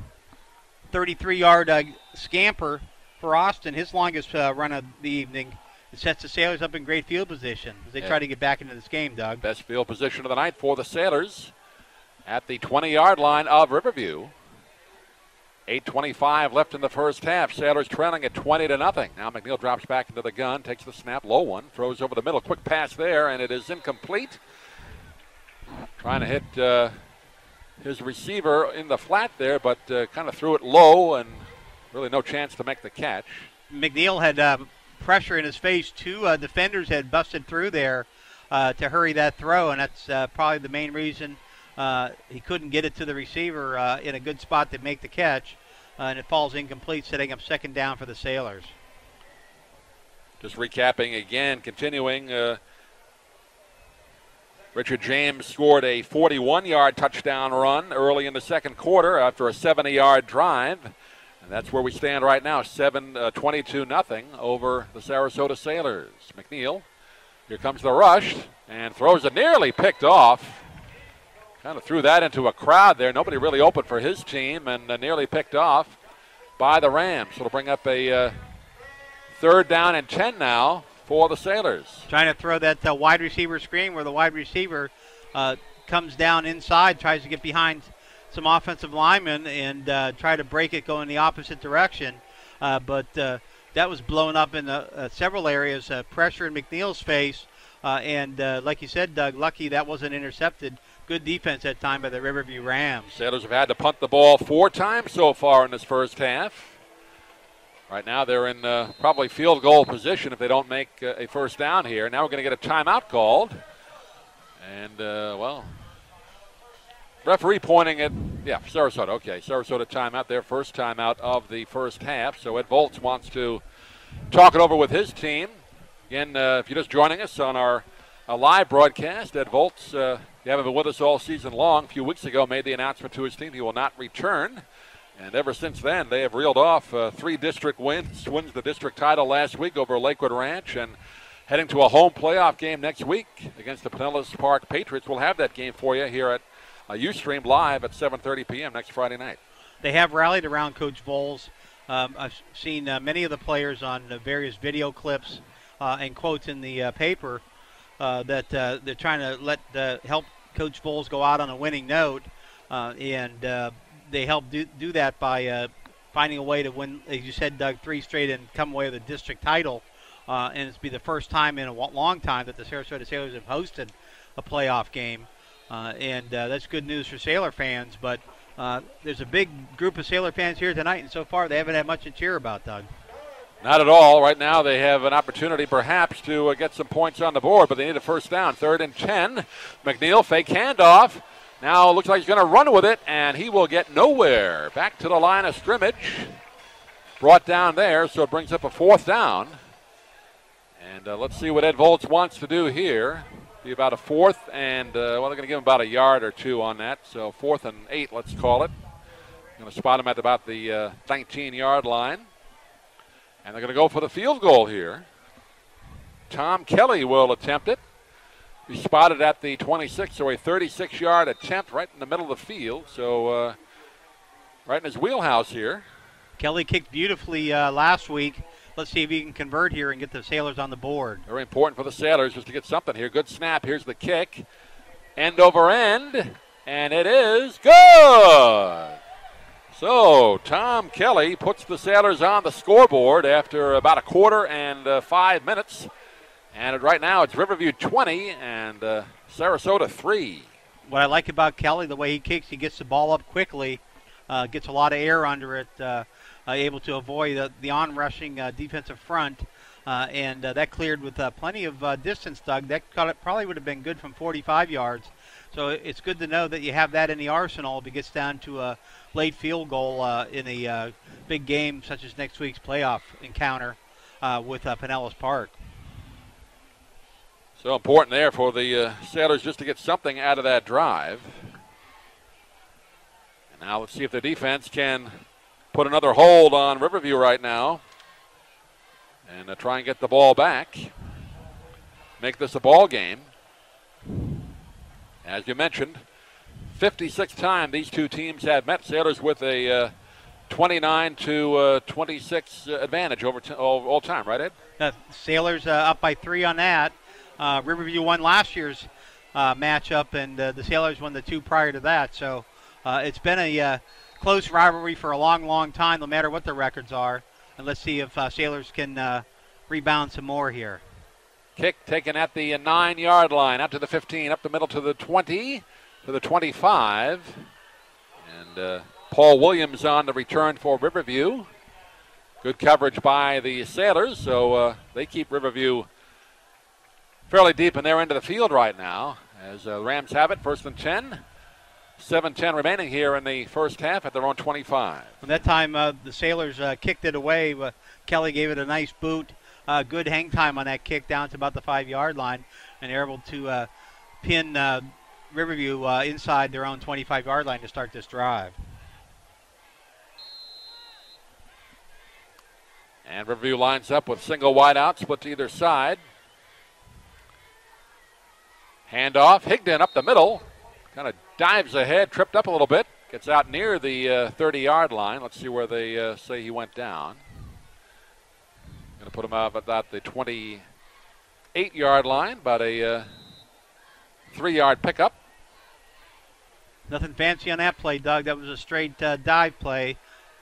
33-yard scamper for Austin, his longest run of the evening. It sets the Sailors up in great field position as they try to get back into this game, Doug. Best field position of the night for the Sailors at the 20-yard line of Riverview. 8:25 left in the first half. Sailors trailing at 20-0. Now McNeil drops back into the gun, takes the snap, low one, throws over the middle, quick pass there, and it is incomplete. Trying to hit his receiver in the flat there, but kind of threw it low and really no chance to make the catch. McNeil had pressure in his face. 2 defenders had busted through there to hurry that throw, and that's probably the main reason he couldn't get it to the receiver in a good spot to make the catch, and it falls incomplete, setting up 2nd down for the Sailors. Just recapping again, continuing. Richard James scored a 41-yard touchdown run early in the second quarter after a 70-yard drive. And that's where we stand right now, 22-0 over the Sarasota Sailors. McNeil, here comes the rush, and throws it nearly picked off. Kind of threw that into a crowd there. Nobody really open for his team, and nearly picked off by the Rams. So it'll bring up a 3rd down and 10 now for the Sailors. Trying to throw that wide receiver screen where the wide receiver comes down inside, tries to get behind some offensive linemen and try to break it going the opposite direction. But that was blown up in several areas, pressure in McNeil's face. And like you said, Doug, lucky that wasn't intercepted. Good defense that time by the Riverview Rams. Sailors have had to punt the ball 4 times so far in this first half. Right now they're in probably field goal position if they don't make a first down here. Now we're going to get a timeout called. And, referee pointing at, Sarasota. Okay, Sarasota timeout, their first timeout of the first half. So Ed Volz wants to talk it over with his team. Again, if you're just joining us on our live broadcast, Ed Volz, you haven't been with us all season long. A few weeks ago made the announcement to his team he will not return. And ever since then, they have reeled off 3 district wins. Wins the district title last week over Lakewood Ranch, and heading to a home playoff game next week against the Pinellas Park Patriots. We'll have that game for you here at Ustream live at 7:30 p.m. next Friday night. They have rallied around Coach Voles. I've seen many of the players on various video clips and quotes in the paper that they're trying to help Coach Voles go out on a winning note, and they help do that by finding a way to win, as you said, Doug, 3 straight and come away with a district title. And it's be the first time in a long time that the Sarasota Sailors have hosted a playoff game. And that's good news for Sailor fans. But there's a big group of Sailor fans here tonight, and so far they haven't had much to cheer about, Doug. Not at all. Right now they have an opportunity perhaps to get some points on the board, but they need a first down. 3rd and 10. McNeil, fake handoff. Now it looks like he's going to run with it, and he will get nowhere. Back to the line of scrimmage. Brought down there, so it brings up a 4th down. And let's see what Ed Volz wants to do here. Be about a 4th, and they're going to give him about a yard or 2 on that. So 4th and 8, let's call it. Going to spot him at about the 19-yard line. And they're going to go for the field goal here. Tom Kelly will attempt it. He's spotted at the 26, so a 36-yard attempt right in the middle of the field. So right in his wheelhouse here. Kelly kicked beautifully last week. Let's see if he can convert here and get the Sailors on the board. Very important for the Sailors just to get something here. Good snap. Here's the kick. End over end. And it is good. So Tom Kelly puts the Sailors on the scoreboard after about a quarter and 5 minutes. And right now it's Riverview 20 and Sarasota 3. What I like about Kelly, the way he kicks, he gets the ball up quickly, gets a lot of air under it, able to avoid the on-rushing defensive front. And that cleared with plenty of distance, Doug. That probably would have been good from 45 yards. So it's good to know that you have that in the arsenal if it gets down to a late field goal in a big game such as next week's playoff encounter with Pinellas Park. So important there for the Sailors just to get something out of that drive. And now let's see if the defense can put another hold on Riverview right now and try and get the ball back. Make this a ball game. As you mentioned, 56th time these two teams have met. Sailors with a 29-26 advantage over all time, right, Ed? Sailors up by 3 on that. Riverview won last year's matchup, and the Sailors won the 2 prior to that. So it's been a close rivalry for a long, long time, no matter what the records are. And let's see if Sailors can rebound some more here. Kick taken at the 9-yard line, out to the 15, up the middle to the 20, to the 25. And Paul Williams on the return for Riverview. Good coverage by the Sailors, so they keep Riverview fairly deep in their end of the field right now. As the Rams have it, 1st and 10. 7:10 remaining here in the first half at their own 25. And that time the Sailors kicked it away. Kelly gave it a nice boot. Good hang time on that kick down to about the 5-yard line, and they're able to pin Riverview inside their own 25-yard line to start this drive. And Riverview lines up with single wide out, split to either side. Handoff, Higdon up the middle. Kind of dives ahead, tripped up a little bit, gets out near the 30-yard line. Let's see where they say he went down. Going to put him out about the 28-yard line, about a 3-yard pickup. Nothing fancy on that play, Doug. That was a straight dive play.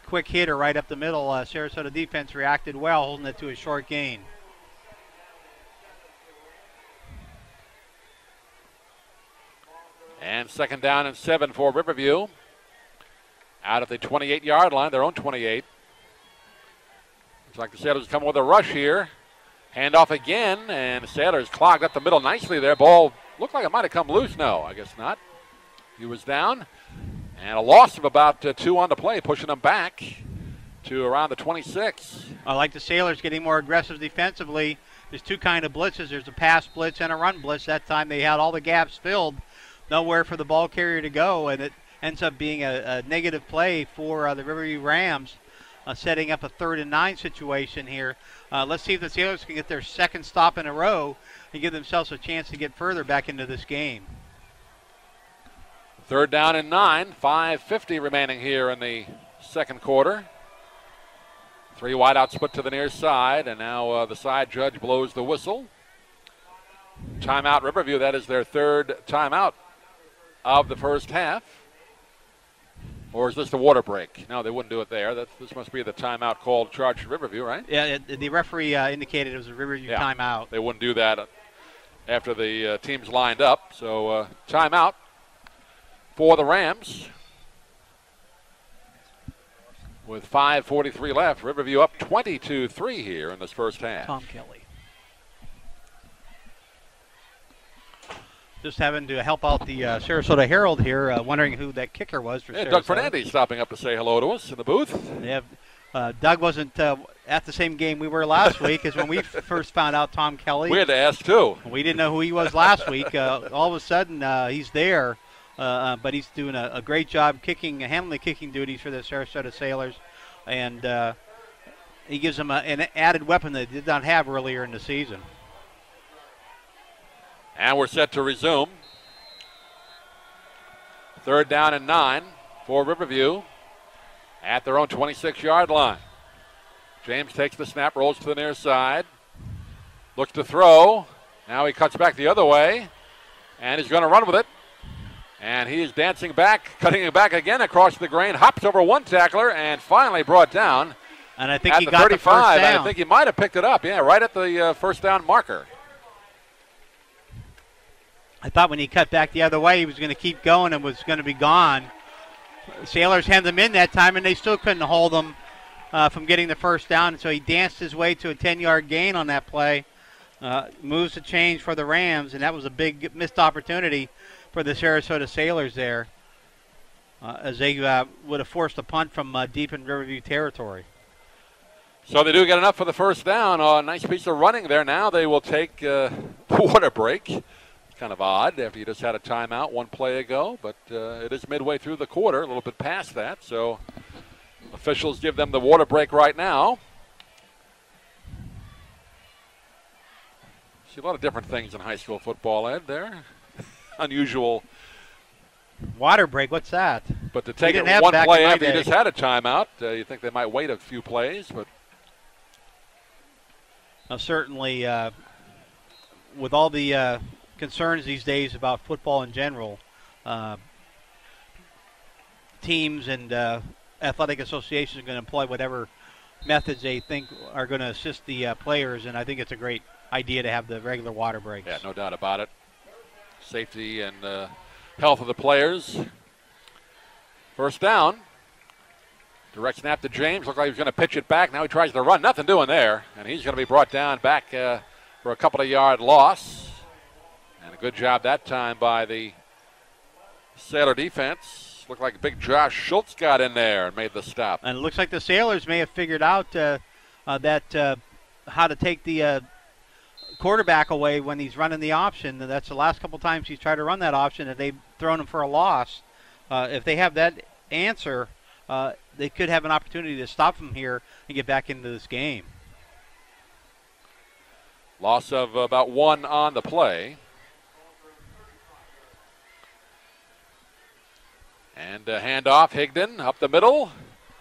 Quick hitter right up the middle. Sarasota defense reacted well, holding it to a short gain. And 2nd down and 7 for Riverview. Out at the 28-yard line, their own 28. Looks like the Sailors come with a rush here. Handoff again, and the Sailors clogged up the middle nicely there. Ball looked like it might have come loose. No, I guess not. He was down. And a loss of about 2 on the play, pushing them back to around the 26. I like the Sailors getting more aggressive defensively. There's two kind of blitzes. There's a pass blitz and a run blitz. That time they had all the gaps filled. Nowhere for the ball carrier to go, and it ends up being a negative play for the Riverview Rams, setting up a 3rd and 9 situation here. Let's see if the Sailors can get their 2nd stop in a row and give themselves a chance to get further back into this game. 3rd down and 9, 5:50 remaining here in the 2nd quarter. 3 wideouts split to the near side, and now the side judge blows the whistle. Timeout Riverview, that is their 3rd timeout of the first half. Or is this the water break? No, they wouldn't do it there. This must be the timeout called charge to Riverview, right? Yeah, the referee indicated it was a Riverview timeout. They wouldn't do that after the teams lined up. So timeout for the Rams. With 5:43 left, Riverview up 22-3 here in this first half. Tom Kelly. Just having to help out the Sarasota Herald here, wondering who that kicker was for Sarasota. Doug Fernandez stopping up to say hello to us in the booth. Yeah, Doug wasn't at the same game we were last week as when we first found out Tom Kelly. We had to ask, too. We didn't know who he was last week. All of a sudden, he's there, but he's doing a great job handling the kicking duties for the Sarasota Sailors, and he gives them an added weapon they did not have earlier in the season. And we're set to resume. 3rd down and 9 for Riverview at their own 26-yard line. James takes the snap, rolls to the near side, looks to throw. Now he cuts back the other way, and he's going to run with it. And he is dancing back, cutting it back again across the grain, hops over one tackler, and finally brought down. And I think at he the got 35. the first down. I think he might have picked it up, right at the first down marker. I thought when he cut back the other way, he was going to keep going and was going to be gone. Sailors had them in that time, and they still couldn't hold him from getting the first down. And so he danced his way to a 10-yard gain on that play. Moves the change for the Rams, and that was a big missed opportunity for the Sarasota Sailors there, as they would have forced a punt from deep in Riverview territory. So they do get enough for the first down. A nice piece of running there. Now they will take the water break. Kind of odd after you just had a timeout one play ago, but it is midway through the quarter, a little bit past that, so officials give them the water break right now. See a lot of different things in high school football, Ed, there. Unusual. Water break, what's that? But to take it one play after you just had a timeout, you think they might wait a few plays, but. Certainly, with all the concerns these days about football in general, teams and athletic associations are going to employ whatever methods they think are going to assist the players, and I think it's a great idea to have the regular water breaks. Yeah, no doubt about it. Safety and health of the players. First down. Direct snap to James. Looked like he was going to pitch it back. Now he tries to run. Nothing doing there. And he's going to be brought down back for a couple of yard loss. And a good job that time by the Sailor defense. Looked like big Josh Schultz got in there and made the stop. And it looks like the Sailors may have figured out how to take the quarterback away when he's running the option. That's the last couple times he's tried to run that option, and they've thrown him for a loss. If they have that answer, they could have an opportunity to stop him here and get back into this game. Loss of about 1 on the play. And handoff, Higdon up the middle.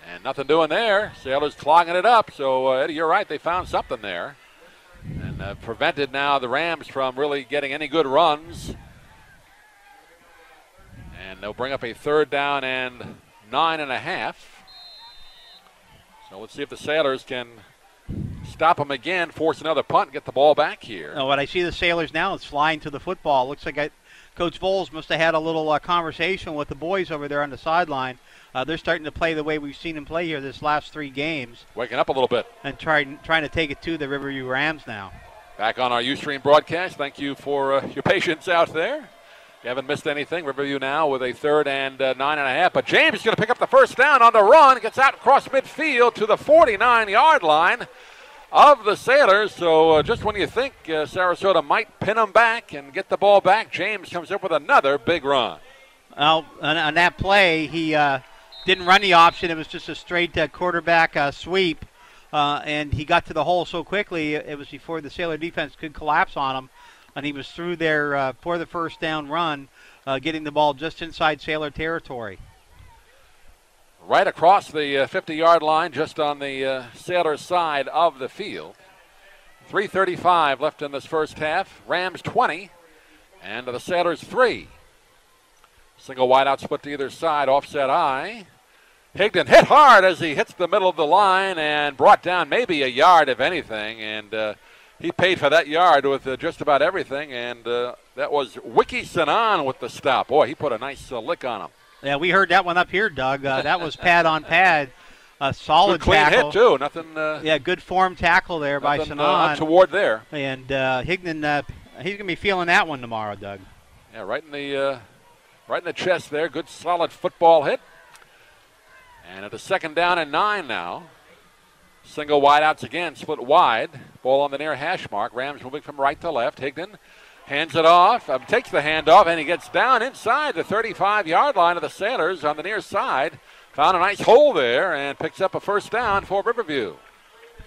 And nothing doing there. Sailors clogging it up. So, Eddie, you're right. They found something there. And prevented now the Rams from really getting any good runs. And they'll bring up a 3rd down and 9.5. So let's see if the Sailors can stop them again, force another punt, and get the ball back here. What I see the Sailors now is flying to the football. Looks like Coach Voles must have had a little conversation with the boys over there on the sideline. They're starting to play the way we've seen them play here this last 3 games. Waking up a little bit. And trying to take it to the Riverview Rams now. Back on our Ustream broadcast. Thank you for your patience out there. You haven't missed anything. Riverview now with a 3rd and 9.5. But James is going to pick up the 1st down on the run. Gets out across midfield to the 49-yard line of the Sailors. So just when you think Sarasota might pin them back and get the ball back, James comes up with another big run. Well, on that play, he didn't run the option. It was just a straight quarterback sweep. And he got to the hole so quickly, it was before the Sailor defense could collapse on him. And he was through there for the 1st down run, getting the ball just inside Sailor territory. Right across the 50-yard line, just on the Sailor side of the field. 3:35 left in this first half. Rams 20, and the Sailors 3. Single wideout split to either side, offset I. Higdon hit hard as he hits the middle of the line and brought down maybe a yard, if anything, and he paid for that yard with just about everything, and that was Wiki Sanan with the stop. Boy, he put a nice lick on him. Yeah, we heard that one up here, Doug. That was pad on pad. A solid good clean tackle. Hit, too. Nothing. Yeah, good form tackle there by Sanan. Untoward there. And Higdon, he's going to be feeling that one tomorrow, Doug. Yeah, right in the chest there. Good, solid football hit. And at the 2nd down and 9 now. Single wideouts again, split wide. Ball on the near hash mark. Rams moving from right to left. Higdon hands it off, takes the handoff, and he gets down inside the 35-yard line of the Sailors on the near side. Found a nice hole there and picks up a 1st down for Riverview.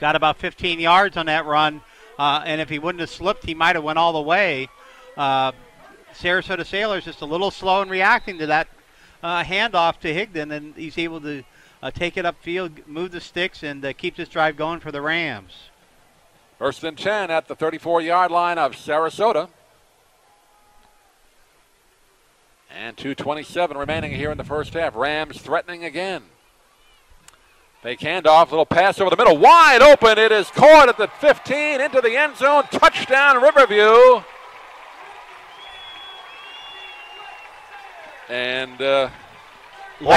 Got about 15 yards on that run, and if he wouldn't have slipped, he might have went all the way. Sarasota Sailors just a little slow in reacting to that handoff to Higdon, and he's able to take it upfield, move the sticks, and keep this drive going for the Rams. 1st and 10 at the 34-yard line of Sarasota. And 2:27 remaining here in the first half. Rams threatening again. Fake handoff, little pass over the middle, wide open. It is caught at the 15 into the end zone. Touchdown Riverview. And boy,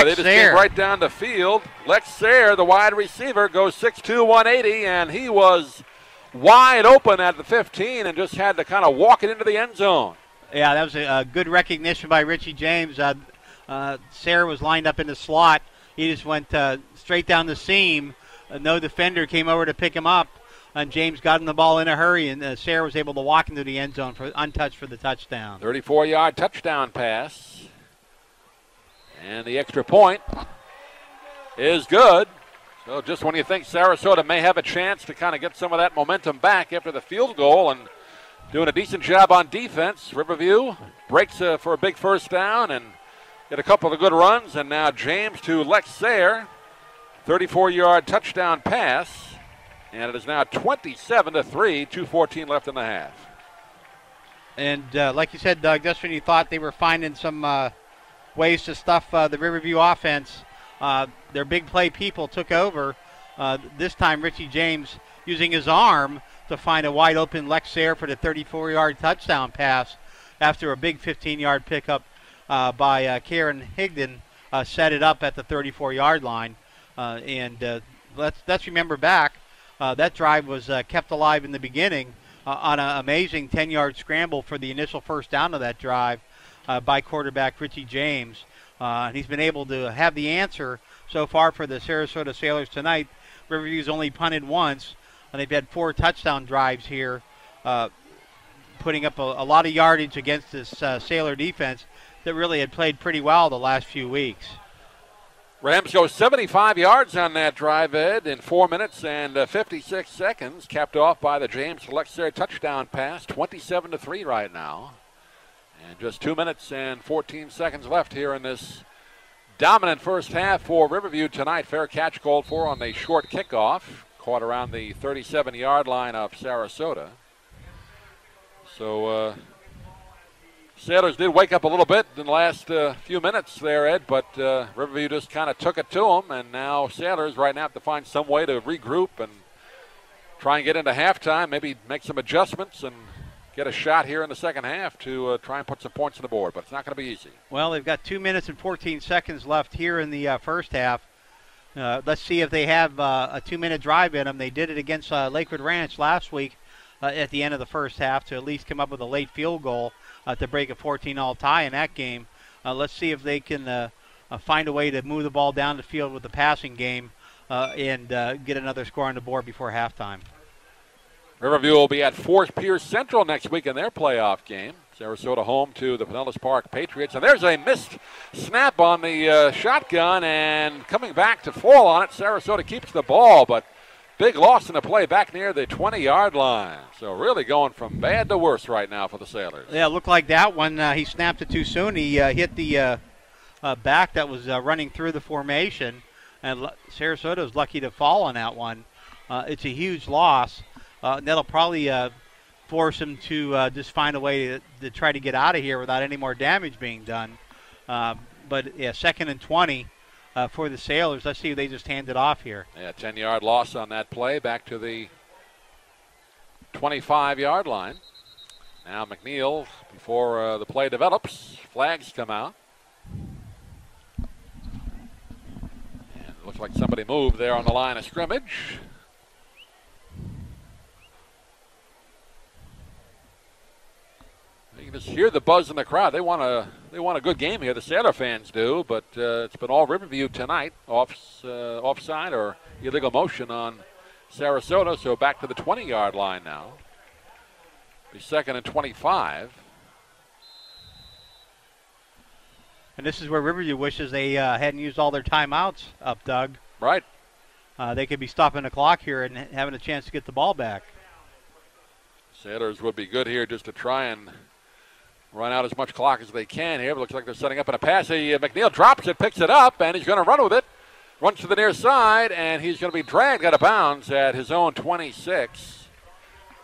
they just came right down the field. Lex Sayre, the wide receiver, goes 6'2", 180, and he was wide open at the 15 and just had to kind of walk it into the end zone. Yeah, that was a good recognition by Richie James. Sayre was lined up in the slot. He just went straight down the seam. No defender came over to pick him up, and James got him the ball in a hurry, and Sayre was able to walk into the end zone untouched for the touchdown. 34-yard touchdown pass. And the extra point is good. So just when you think Sarasota may have a chance to kind of get some of that momentum back after the field goal and doing a decent job on defense, Riverview breaks for a big 1st down and get a couple of good runs. And now James to Lex Sayre, 34-yard touchdown pass. And it is now 27-3, 2:14 left in the half. And like you said, Doug, just when you thought they were finding some ways to stuff the Riverview offense, their big play people took over. This time Richie James using his arm to find a wide open Lex Sayre for the 34-yard touchdown pass after a big 15-yard pickup by Karen Higdon set it up at the 34-yard line. And let's remember back, that drive was kept alive in the beginning on an amazing 10-yard scramble for the initial 1st down of that drive by quarterback Richie James. And he's been able to have the answer so far for the Sarasota Sailors tonight. Riverview's only punted once, and they've had 4 touchdown drives here, putting up a lot of yardage against this Sailor defense that really had played pretty well the last few weeks. Rams go 75 yards on that drive, Ed, in 4 minutes and 56 seconds, capped off by the James Lex Sayre touchdown pass, 27-3 right now. And just 2 minutes and 14 seconds left here in this dominant first half for Riverview tonight. Fair catch called for on the short kickoff. Caught around the 37-yard line of Sarasota. So Sailors did wake up a little bit in the last few minutes there, Ed, but Riverview just kind of took it to them, and now Sailors right now have to find some way to regroup and try and get into halftime, maybe make some adjustments and get a shot here in the second half to try and put some points on the board, but it's not going to be easy. Well, they've got 2 minutes and 14 seconds left here in the first half. Let's see if they have a 2-minute drive in them. They did it against Lakewood Ranch last week at the end of the first half to at least come up with a late field goal to break a 14-all tie in that game. Let's see if they can find a way to move the ball down the field with the passing game and get another score on the board before halftime. Riverview will be at Fort Pierce Central next week in their playoff game. Sarasota home to the Pinellas Park Patriots. And there's a missed snap on the shotgun, and coming back to fall on it, Sarasota keeps the ball, but big loss in the play back near the 20-yard line. So really going from bad to worse right now for the Sailors. Yeah, it looked like that one. He snapped it too soon. He hit the back that was running through the formation, and Sarasota was lucky to fall on that one. It's a huge loss. That'll probably force him to just find a way to try to get out of here without any more damage being done. But, yeah, 2nd and 20 for the Sailors. Let's see if they just hand it off here. Yeah, 10-yard loss on that play back to the 25-yard line. Now McNeil, before the play develops, flags come out. And it looks like somebody moved there on the line of scrimmage. You can just hear the buzz in the crowd. They want a good game here. The Sailor fans do, but it's been all Riverview tonight, offside or illegal motion on Sarasota. So back to the 20-yard line now. Be 2nd and 25. And this is where Riverview wishes they hadn't used all their timeouts up, Doug. Right. They could be stopping the clock here and having a chance to get the ball back. Sailors would be good here just to try and run out as much clock as they can here. But looks like they're setting up in a pass. McNeil drops it, picks it up, and he's going to run with it. Runs to the near side, and he's going to be dragged out of bounds at his own 26.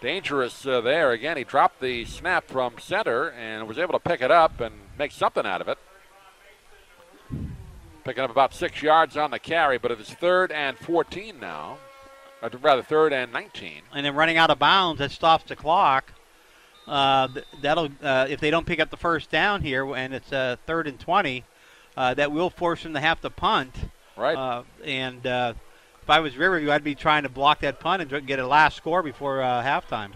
Dangerous there. Again, he dropped the snap from center and was able to pick it up and make something out of it. Picking up about 6 yards on the carry, but it is 3rd and 14 now. Or rather, 3rd and 19. And then running out of bounds, that stops the clock. That'll if they don't pick up the first down here, and it's 3rd and 20, that will force them to have to punt. Right. And if I was Riverview, I'd be trying to block that punt and get a last score before halftime.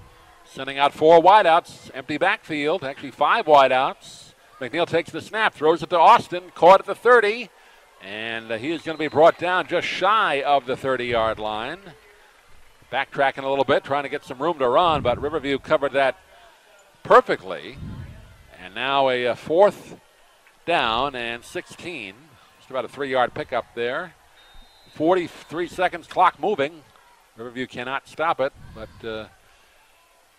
Sending out 4 wideouts, empty backfield, actually 5 wideouts. McNeil takes the snap, throws it to Austin, caught at the 30, and he is going to be brought down just shy of the 30-yard line. Backtracking a little bit, trying to get some room to run, but Riverview covered that perfectly. And now a 4th down and 16. Just about a 3-yard pickup there. 43 seconds, clock moving. Riverview cannot stop it, but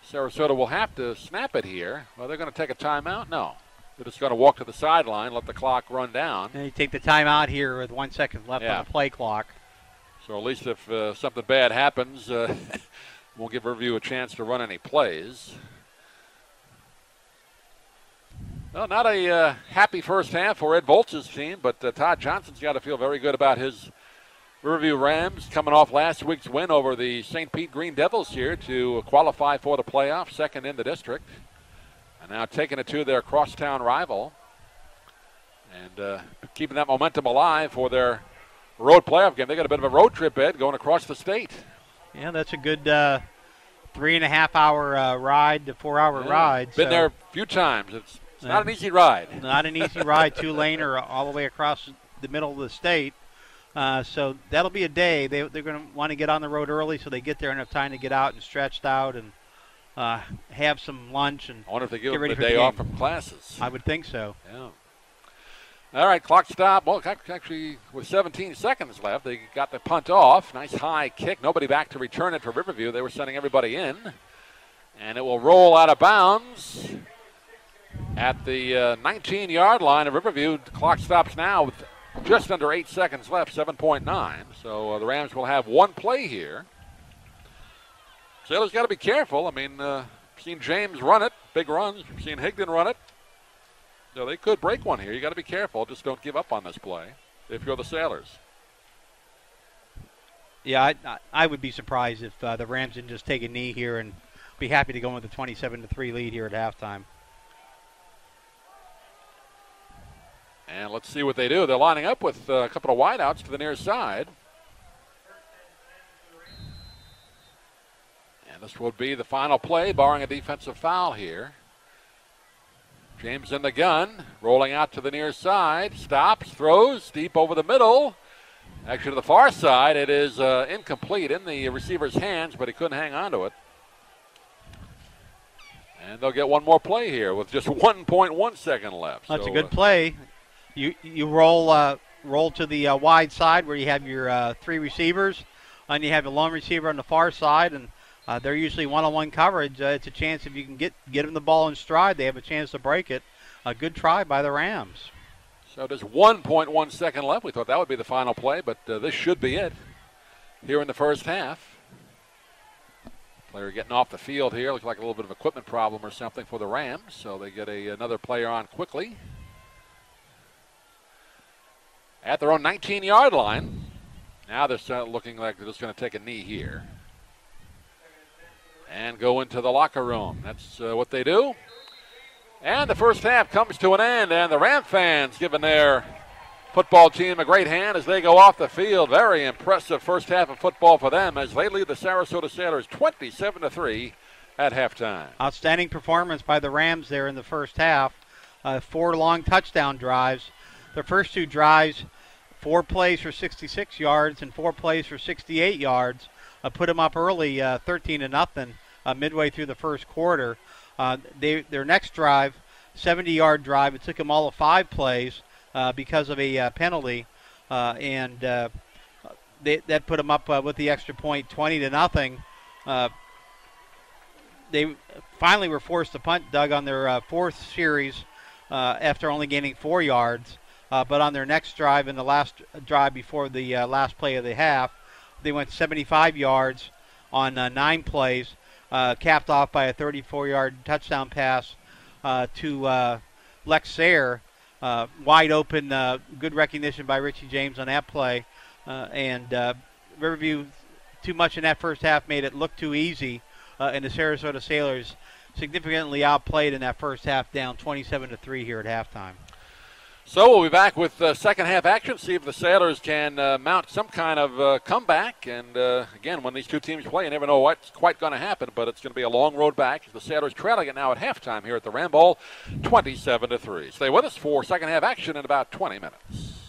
Sarasota will have to snap it here. Well, they're going to take a timeout? No. They're just going to walk to the sideline, let the clock run down. And you take the timeout here with 1 second left on the play clock. So at least if something bad happens, won't give Riverview a chance to run any plays. Well, not a happy first half for Ed Volz's team, but Todd Johnson's got to feel very good about his Riverview Rams coming off last week's win over the St. Pete Green Devils here to qualify for the playoffs, 2nd in the district. And now taking it to their crosstown rival and keeping that momentum alive for their road playoff game. They got a bit of a road trip, Ed, going across the state. Yeah, that's a good 3.5 hour ride to 4 hour ride. Been there a few times. It's not an easy ride. Not an easy ride, 2-lane or all the way across the middle of the state. So that'll be a day. They're going to want to get on the road early so they get there and have time to get out and stretched out and have some lunch. And I wonder if they give them the day off from classes. I would think so. Yeah. All right, clock stop. Well, actually, with 17 seconds left, they got the punt off. Nice high kick. Nobody back to return it for Riverview. They were sending everybody in. And it will roll out of bounds at the 19-yard line of Riverview. The clock stops now with just under 8 seconds left, 7.9. So the Rams will have one play here. Sailors got to be careful. I mean, seen James run it, big runs. Seen Higdon run it. So they could break one here. You got to be careful. Just don't give up on this play if you're the Sailors. Yeah, I would be surprised if the Rams didn't just take a knee here and be happy to go with a 27-3 lead here at halftime. And let's see what they do. They're lining up with a couple of wideouts to the near side. And this will be the final play, barring a defensive foul here. James in the gun, rolling out to the near side, stops, throws deep over the middle. Actually to the far side, it is incomplete in the receiver's hands, but he couldn't hang on to it. And they'll get one more play here with just 1.1 second left. That's a good play. You roll to the wide side where you have your three receivers, and you have a lone receiver on the far side, and they're usually one-on-one coverage. It's a chance if you can get them the ball in stride, they have a chance to break it. A good try by the Rams. So just 1.1 second left. We thought that would be the final play, but this should be it here in the first half. Player getting off the field here. Looks like a little bit of equipment problem or something for the Rams, so they get another player on quickly. At their own 19-yard line. Now they're looking like they're just going to take a knee here and go into the locker room. That's what they do. And the first half comes to an end, and the Ram fans giving their football team a great hand as they go off the field. Very impressive first half of football for them as they lead the Sarasota Sailors 27-3 at halftime. Outstanding performance by the Rams there in the first half. 4 long touchdown drives. Their first 2 drives, 4 plays for 66 yards and 4 plays for 68 yards. Put them up early, 13-0, midway through the first quarter. Their next drive, 70-yard drive, it took them all of 5 plays because of a penalty, and that put them up with the extra point, 20-0. They finally were forced to punt, Doug, on their 4th series after only gaining 4 yards. But on their next drive, in the last drive before the last play of the half, they went 75 yards on 9 plays, capped off by a 34-yard touchdown pass to Lex Sayre. Wide open, good recognition by Richie James on that play. And Riverview, too much in that first half made it look too easy. And the Sarasota Sailors significantly outplayed in that first half, down 27-3 here at halftime. So we'll be back with second half action, see if the Sailors can mount some kind of comeback. And again, when these two teams play, you never know what's quite going to happen, but it's going to be a long road back. The Sailors trailing it now at halftime here at the Ram Bowl, 27-3. Stay with us for second half action in about 20 minutes.